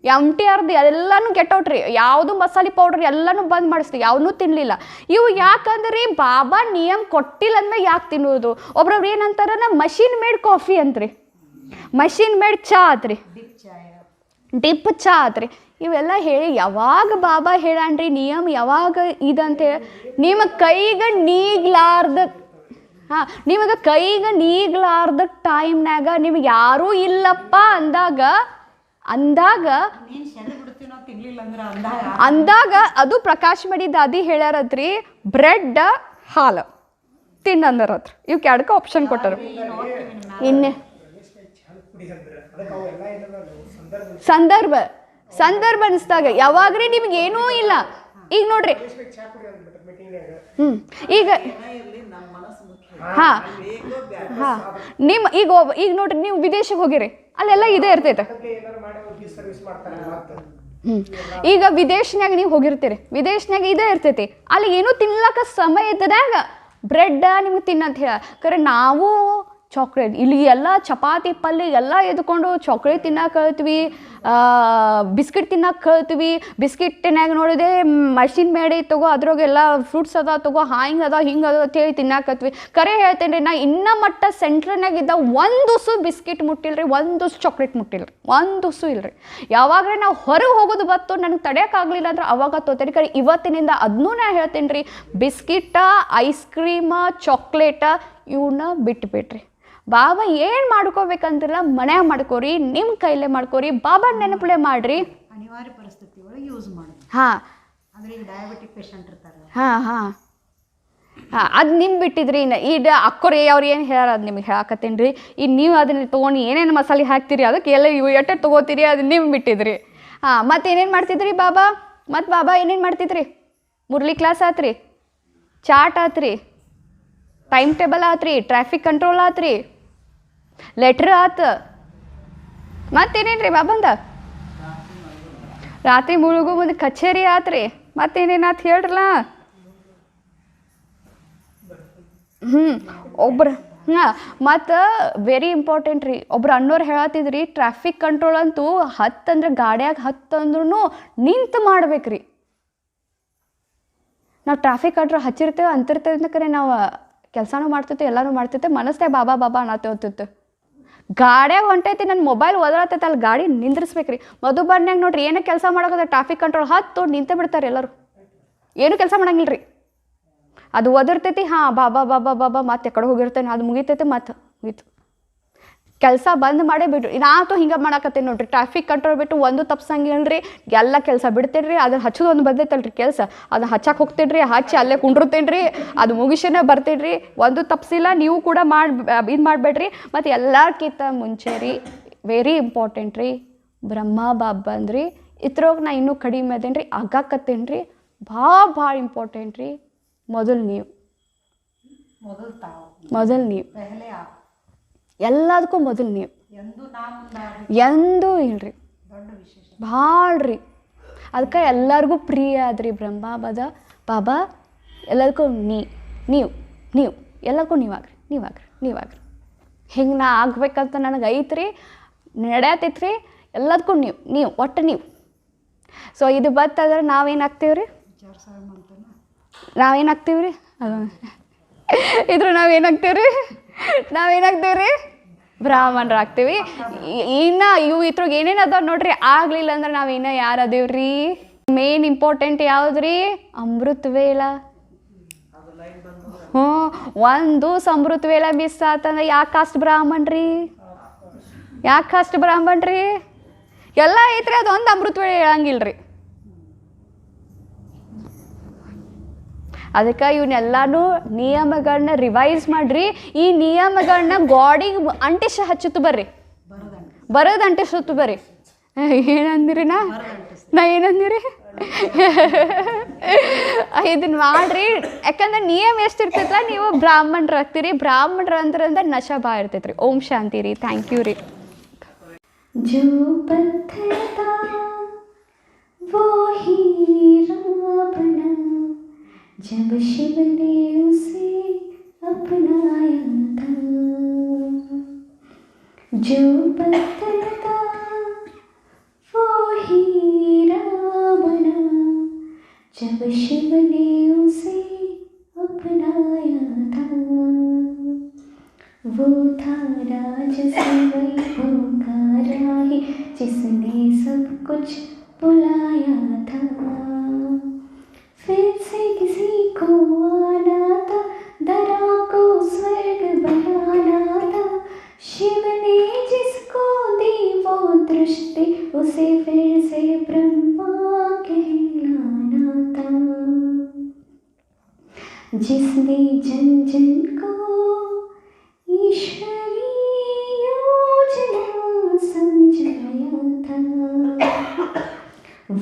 MTRದು ಎಲ್ಲನೂ ಗೆಟ್ಔಟ್ ರೀ. ಯಾವುದು ಮಸಾಲೆ ಪೌಡ್ರ್ ಎಲ್ಲನೂ ಬಂದ್ ಮಾಡಿಸ್ತೀವಿ, ಯಾವನ್ನೂ ತಿನ್ನಲಿಲ್ಲ. ಇವು ಯಾಕಂದ್ರೆ ಬಾಬಾ ನಿಯಮ ಕೊಟ್ಟಿಲ್ಲ ಅಂದ್ರೆ ಯಾಕೆ ತಿನ್ನೋದು. ಒಬ್ರವ್ರು ಏನಂತಾರ, ನಾ ಮಷಿನ್ ಮೇಡ್ ಕಾಫಿ ಅಂತ್ರಿ, ಮಷಿನ್ ಮೇಡ್ ಚಾ ಆತ್ರಿ, ಡಿಪ್ ಚಾ ಆತ್ರಿ. ಇವೆಲ್ಲ ಹೇಳಿ ಯಾವಾಗ ಬಾಬಾ ಹೇಳಾನ್ರಿ ನಿಯಮ ಯಾವಾಗ ಇದಂತೇಳಿ ನಿಮ್ಮ ಕೈಗೆ ನೀಗ್ಲಾರ್ದ ಟೈಮ್ನಾಗ ನಿಮ್ಗೆ ಯಾರೂ ಇಲ್ಲಪ್ಪ ಅಂದಾಗ ಅದು ಪ್ರಕಾಶ್ ಮಡಿ ದಾದಿ ಹೇಳ್ಯಾರತ್ರಿ, ಬ್ರೆಡ್ ಹಾಲು ತಿನ್ನಂದ್ರತ್ರ. ಇವಕ್ಕೆ 2 ಆಪ್ಷನ್ ಕೊಟ್ಟರು. ಇನ್ನೇ ಸಂದರ್ಭ ಅನಿಸ್ದಾಗ ಯಾವಾಗ್ರಿ ನಿಮ್ಗೇನೂ ಇಲ್ಲ. ಈಗ ನೋಡ್ರಿ, ಈಗ ಈಗ ನೋಡ್ರಿ, ನೀವು ವಿದೇಶಕ್ಕೆ ಹೋಗಿರಿ, ಅಲ್ಲೆಲ್ಲ ಇದೇ ಇರ್ತೈತೆ. ಈಗ ವಿದೇಶನಾಗ ನೀವು ಹೋಗಿರ್ತೀರಿ, ವಿದೇಶನಾಗ ಇದೇ ಇರ್ತೈತಿ. ಅಲ್ಲಿ ಏನೂ ತಿನ್ಲಕ್ಕ ಸಮಯ ಇದ್ದದಾಗ ಬ್ರೆಡ್ ನಿಮ್ಗೆ ತಿನ್ನಂತ ಹೇಳ. ಕರೆ ನಾವು ಚಾಕ್ಲೇಟ್ ಇಲ್ಲಿ ಎಲ್ಲ ಚಪಾತಿ ಪಲ್ಯ ಎಲ್ಲ ಎದ್ಕೊಂಡು ಚಾಕ್ಲೇಟ್ ತಿನ್ನಕ್ಕೆ ಕಳ್ತೀವಿ, ಬಿಸ್ಕಿಟ್ ತಿನ್ನಕ್ಕೆ ಕಳ್ತೀವಿ. ಬಿಸ್ಕಿಟ್ಟಿನಾಗ ನೋಡಿದೆ ಮಷಿನ್ ಮೇಡೆ ತಗೋ, ಅದ್ರಾಗೆಲ್ಲ ಫ್ರೂಟ್ಸ್ ಅದ ತಗೋ, ಹಿಂಗೆ ಅದ ಅಂತೇಳಿ ತಿನ್ನಕತ್ವಿ. ಕರೆ ಹೇಳ್ತೇನೆ ರೀ, ನಾ ಇನ್ನೂ ಮಟ್ಟ ಸೆಂಟ್ರ್ನಾಗಿದ್ದ ಒಂದು ಬಿಸ್ಕಿಟ್ ಮುಟ್ಟಿಲ್ರಿ, ಒಂದು ಚಾಕ್ಲೇಟ್ ಮುಟ್ಟಿಲ್ರಿ, ಒಂದು ಇಲ್ರಿ. ಯಾವಾಗ್ರೆ ನಾವು ಹೊರಗೆ ಹೋಗೋದು ಬತ್ತು ನನಗೆ ತಡೆಯೋಕ್ಕಾಗಲಿಲ್ಲ ಅಂದ್ರೆ ಅವಾಗ ತೋತೇನೆ. ಕರೆ ಇವತ್ತಿನಿಂದ ಅದನ್ನೂ ನಾ ಹೇಳ್ತೇನೆ ರೀ, ಬಿಸ್ಕಿಟ, ಐಸ್ ಕ್ರೀಮ, ಚಾಕ್ಲೇಟ ಇವನ್ನ ಬಿಟ್ಬಿಟ್ರಿ. ಬಾಬಾ ಏನು ಮಾಡ್ಕೋಬೇಕಂತಿಲ್ಲ, ಮನ್ಯಾಗ ಮಾಡ್ಕೋರಿ, ನಿಮ್ಮ ಕೈಲೇ ಮಾಡ್ಕೋರಿ, ಬಾಬಾ ನೆನಪಲೆ ಮಾಡ್ರಿ. ಅನಿವಾರ್ಯ ಪರಿಸ್ಥಿತಿ ಒಳಗೆ ಯೂಸ್ ಮಾಡಿ. ಅಂದ್ರೆ ಈಗ ಡಯಾಬಿಟಿಕ್ ಪೇಷಂಟ್ ಇರ್ತಾರೆ. ಅದು ನಿಮ್ಗೆ ಬಿಟ್ಟಿದ್ರಿ. ಈಗ ಅಕ್ಕೋರಿ ಅವ್ರು ಏನು ಹೇಳ್ಯಾರ ಅದು ನಿಮ್ಗೆ ಹೇಳಕತ್ತೀನಿ ರೀ. ಈಗ ನೀವು ಅದನ್ನ ತೊಗೊಂಡು ಏನೇನು ಮಸಾಲೆ ಹಾಕ್ತೀರಿ, ಅದಕ್ಕೆ ಎಲ್ಲ ಎಟ್ಟೆ ತೊಗೋತೀರಿ, ಅದು ನಿಮ್ಗೆ ಬಿಟ್ಟಿದ್ರಿ. ಮತ್ತೇನೇನು ಮಾಡ್ತಿದ್ರಿ ಬಾಬಾ, ಮತ್ತು ಬಾಬಾ ಏನೇನು ಮಾಡ್ತಿದ್ರಿ? ಮುರಳಿ ಕ್ಲಾಸ್ ಆತ್ರಿ, ಚಾಟ್ ಆತ್ರಿ, ಟೈಮ್ ಟೇಬಲ್ ಆತ್ರಿ, ಟ್ರಾಫಿಕ್ ಕಂಟ್ರೋಲ್ ಆತ್ರಿ, ಲೆಟ್ರ್ ಆತು, ಮತ್ತೇನೇನು ರೀ ಬಾಬಂದ? ರಾತ್ರಿ ಮುಳುಗು ಮುಂದೆ ಕಚೇರಿ ಆತ್ರಿ, ಮತ್ತೇನೇನಾತು ಹೇಳ್ರಲ್ಲ. ಒಬ್ರು ಹಾಂ, ಮತ್ತು ವೆರಿ ಇಂಪಾರ್ಟೆಂಟ್ ರೀ, ಒಬ್ರು ಅಣ್ಣವ್ರು ಹೇಳತ್ತಿದ್ರಿ ಟ್ರಾಫಿಕ್ ಕಂಟ್ರೋಲ್ ಅಂತೂ ಹತ್ತಂದ್ರೆ ಗಾಡ್ಯಾಗ ಹತ್ತಂದ್ರೂ ನಿಂತು ಮಾಡ್ಬೇಕ್ರಿ. ನಾವು ಟ್ರಾಫಿಕ್ ಕಂಟ್ರೋಲ್ ಹಚ್ಚಿರ್ತೇವೆ ಅಂತಿರ್ತೇವೆ ಅಂತ ಕರೆ ನಾವು ಕೆಲಸನೂ ಮಾಡ್ತಿರ್ತೇವೆ, ಎಲ್ಲನೂ ಮಾಡ್ತಿರ್ತೇವೆ, ಮನಸ್ಸೇ ಬಾಬಾ ಬಾಬಾ ಅನ್ನತ್ತೇವತ್ತಿತ್ತು. ಗಾಡ್ಯಾಗ ಹೊಂಟೈತಿ, ನನ್ನ ಮೊಬೈಲ್ ಒದರತೈತೆ, ಅಲ್ಲಿ ಗಾಡಿ ನಿಂದ್ರಿಸ್ಬೇಕ್ರಿ. ಮಧುಬನ್ಯಾಗ ನೋಡ್ರಿ, ಏನೋ ಕೆಲಸ ಮಾಡೋಕದ ಟ್ರಾಫಿಕ್ ಕಂಟ್ರೋಲ್ ಹತ್ತು ನಿಂತೇ ಬಿಡ್ತಾರೆ ಎಲ್ಲರೂ, ಏನೂ ಕೆಲಸ ಮಾಡಂಗಿಲ್ಲ ರೀ. ಅದು ಒದರ್ತೈತಿ, ಹಾಂ ಬಾಬಾ ಬಾಬಾ ಬಾಬಾ ಮತ್ತೆ ಕಡೆ ಹೋಗಿರ್ತೇನೆ, ಅದು ಮುಗಿತೈತೆ, ಮತ್ತೆ ಮುಗೀತು, ಕೆಲಸ ಬಂದ್ ಮಾಡೇ ಬಿಡ್ರಿ. ನಾತು ಹಿಂಗೆ ಮಾಡಾಕತ್ತೇನೆ ನೋಡ್ರಿ, ಟ್ರಾಫಿಕ್ ಕಂಟ್ರೋಲ್ ಬಿಟ್ಟು ಒಂದು ತಪ್ಸಂಗಿಲ್ಲ ರೀ, ಎಲ್ಲ ಕೆಲಸ ಬಿಡ್ತೇನೆ ರೀ. ಅದನ್ನು ಹಚ್ಚೋದು ಒಂದು ಬಂದೈತಲ್ರಿ ಕೆಲಸ, ಅದನ್ನ ಹಚ್ಚಕ್ಕೆ ಹೋಗ್ತೇನೆ ರೀ, ಹಚ್ಚಿ ಅಲ್ಲೇ ಕುಂಡಿರ್ತೇನೆ ರೀ, ಅದು ಮುಗಿಸೇನೆ ಬರ್ತೀನಿ ರೀ, ಒಂದು ತಪ್ಸಿಲ್ಲ. ನೀವು ಕೂಡ ಇದು ಮಾಡಬೇಡ್ರಿ. ಮತ್ತು ಎಲ್ಲಕ್ಕಿಂತ ಮುಂಚೆ ರೀ, ವೆರಿ ಇಂಪಾರ್ಟೆಂಟ್ ರೀ, ಬ್ರಹ್ಮ ಬಾಬಾ ಅಂದ್ರಿ ಇದ್ರೊಳಗೆ ನಾ ಇನ್ನೂ ಕಡಿಮೆ ಅದೇನು ರೀ, ಆಗಾಕತ್ತೇನೆ ರೀ, ಭಾಳ ಇಂಪಾರ್ಟೆಂಟ್ ರೀ. ಮೊದಲು ನೀವು ಎಲ್ಲದಕ್ಕೂ ಮೊದಲು ನೀವು ಎಂದೂ ಇಲ್ರಿ, ಭಾಳ ರೀ. ಅದಕ್ಕೆ ಎಲ್ಲರಿಗೂ ಪ್ರಿಯ ಆದ್ರಿ ಬ್ರಹ್ಮ ಬಾಬಾ. ಎಲ್ಲದಕ್ಕೂ ನೀವು ಎಲ್ಲದಕ್ಕೂ ನೀವಾಗ್ರಿ. ಹಿಂಗೆ ನಾ ಆಗ್ಬೇಕಂತ ನನಗೆ ಐತ್ರಿ, ನಡೆಯತೈತ್ರಿ. ಎಲ್ಲದಕ್ಕೂ ನೀವು ಒಟ್ಟು ನೀವು. ಸೊ ಇದು ಬತ್ತಂದ್ರೆ ನಾವೇನಾಗ್ತೀವಿ ರೀ, ಇದ್ರ ನಾವೇನಾಗ್ತೀವಿ ರೀ ಬ್ರಾಹ್ಮಣರಾಗ್ತೀವಿ. ಇನ್ನು ಇದ್ರಾಗ ಏನೇನು ಅದಾವ ನೋಡ್ರಿ, ಆಗಲಿಲ್ಲ ಅಂದ್ರೆ ನಾವಿನ್ನ ಯಾರು ಅದೇವ್ರಿ? ಮೇನ್ ಇಂಪಾರ್ಟೆಂಟ್ ಯಾವುದ್ರಿ? ಅಮೃತ ವೇಳ. ಒಂದು ಅಮೃತ ವೇಳ ಮಿಸ್ ಆತಂದ್ರೆ ಯಾಕೆ ಕಾಸ್ಟ್ ಬ್ರಾಹ್ಮಣ್ರಿ? ಎಲ್ಲ ಐತ್ರಿ, ಅದೊಂದು ಅಮೃತ ವೇಳೆ ಹೇಳಂಗಿಲ್ಲ ರೀ. ಅದಕ್ಕೆ ಇವನ್ನೆಲ್ಲನೂ ನಿಯಮಗಳನ್ನ ರಿವೈಸ್ ಮಾಡಿರಿ. ಈ ನಿಯಮಗಳನ್ನ ಗಾಡಿಗೆ ಹಚ್ಚುತ್ತು ಬರ್ರಿ, ಬರೋದು ಅಂಟಿಸುತ್ತು ಬರ್ರಿ. ಏನಂದಿರಿ? ನಾ ಏನಂದಿರಿ? ಇದನ್ನ ಮಾಡ್ರಿ. ಯಾಕಂದ್ರೆ ನಿಯಮ ಎಷ್ಟಿರ್ತೈತಲ್ಲ, ನೀವು ಬ್ರಾಹ್ಮಣರಾಗ್ತೀರಿ. ಬ್ರಾಹ್ಮಣರಂದ್ರೆ ನಶ ಬಾ ಇರ್ತೈತ್ರಿ. ಓಂ ಶಾಂತಿ ರೀ, ಥ್ಯಾಂಕ್ ಯು ರೀ. जो पत्थर था वो हीरा बना जब शिव ने उसे अपनाया था. जो पत्थर था वो हीरा बना जब शिव ने उसे अपनाया था. वो था राजसी वैभव का राही जिसने सब कुछ बुलाया था. फिर से किसी को आना था, धरा को स्वर्ग बनाना था. शिव ने जिसको दी वो दृष्टि उसे फिर से ब्रह्मा कहलाना था. जिसने जन जन को ईश्वरी योजना समझाया था.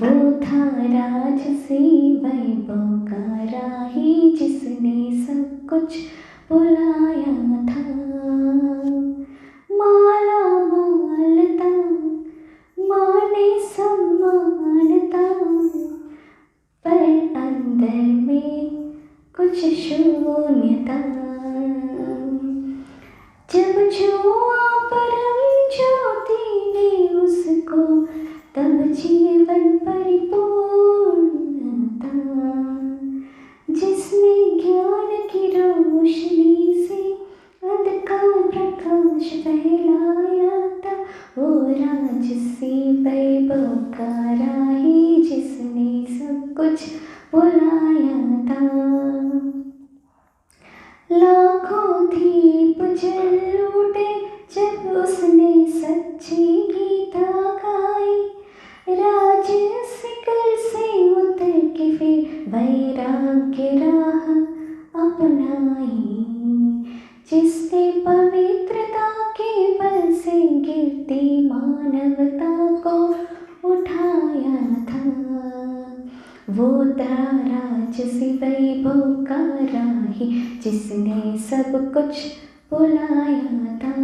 वो था राजसी वैभव का राही जिसने सब कुछ बुलाया था. माला मालता माने सम्मानता पर अंदर में कुछ शून्यता. जब छुआ परम ज्योति ने उसको तब जीवन परिपूर्णता. जिसने ज्ञान की रोशनी से अंधकार प्रकाश फैलाया था. वो राजसी वैभव का राही जिसने सब कुछ बुलाया था. लाखों दीप जल उठे जब उसने सच्ची गीता गाई. राज शिखर से उतर के फिर वैराग्य राह अपनाई. जिसने पवित्रता के बल से गिरती मानवता को उठाया था. वो था राजसी वैभव का राही जिसने सब कुछ बुलाया था।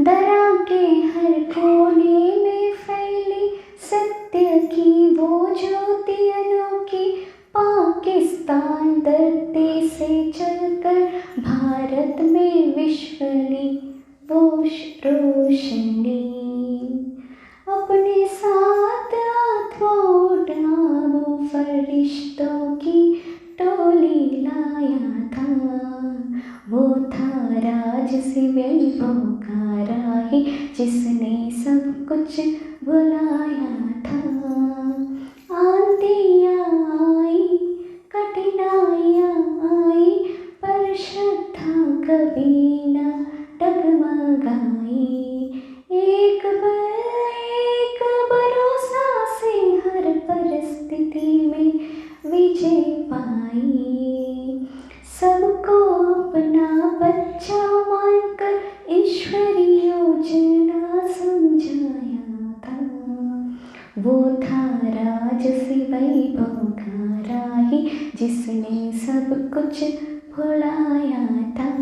दरा के हर कोने में फैली सत्य की वो ज्योति अनोखी, पाकिस्तान धरती से चलकर भारत में विश्वली वो रोशनी, अपने साथ वो फरिश्तों की टोली लाया था। वो था राजसी वैभव का राही जिसने सब कुछ बुलाया था। आंधियाँ आई, कठिनाइयाँ आई, पर श्रद्धा कभी न डगमगाई। एक भरोसा से हर परिस्थिति में विजय पाई। सबको अपना बच्चा मानकर ईश्वरीय योजना समझाया था। वो था राजसी वैभव का राही जिसने सब कुछ भुलाया था।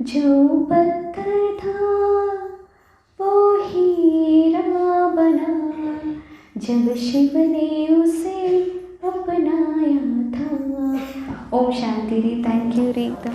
जो पत्थर था वो हीरा बना जब शिव ने उसे अपनाया था। ओम शांति री। थैंक यू री एकदम।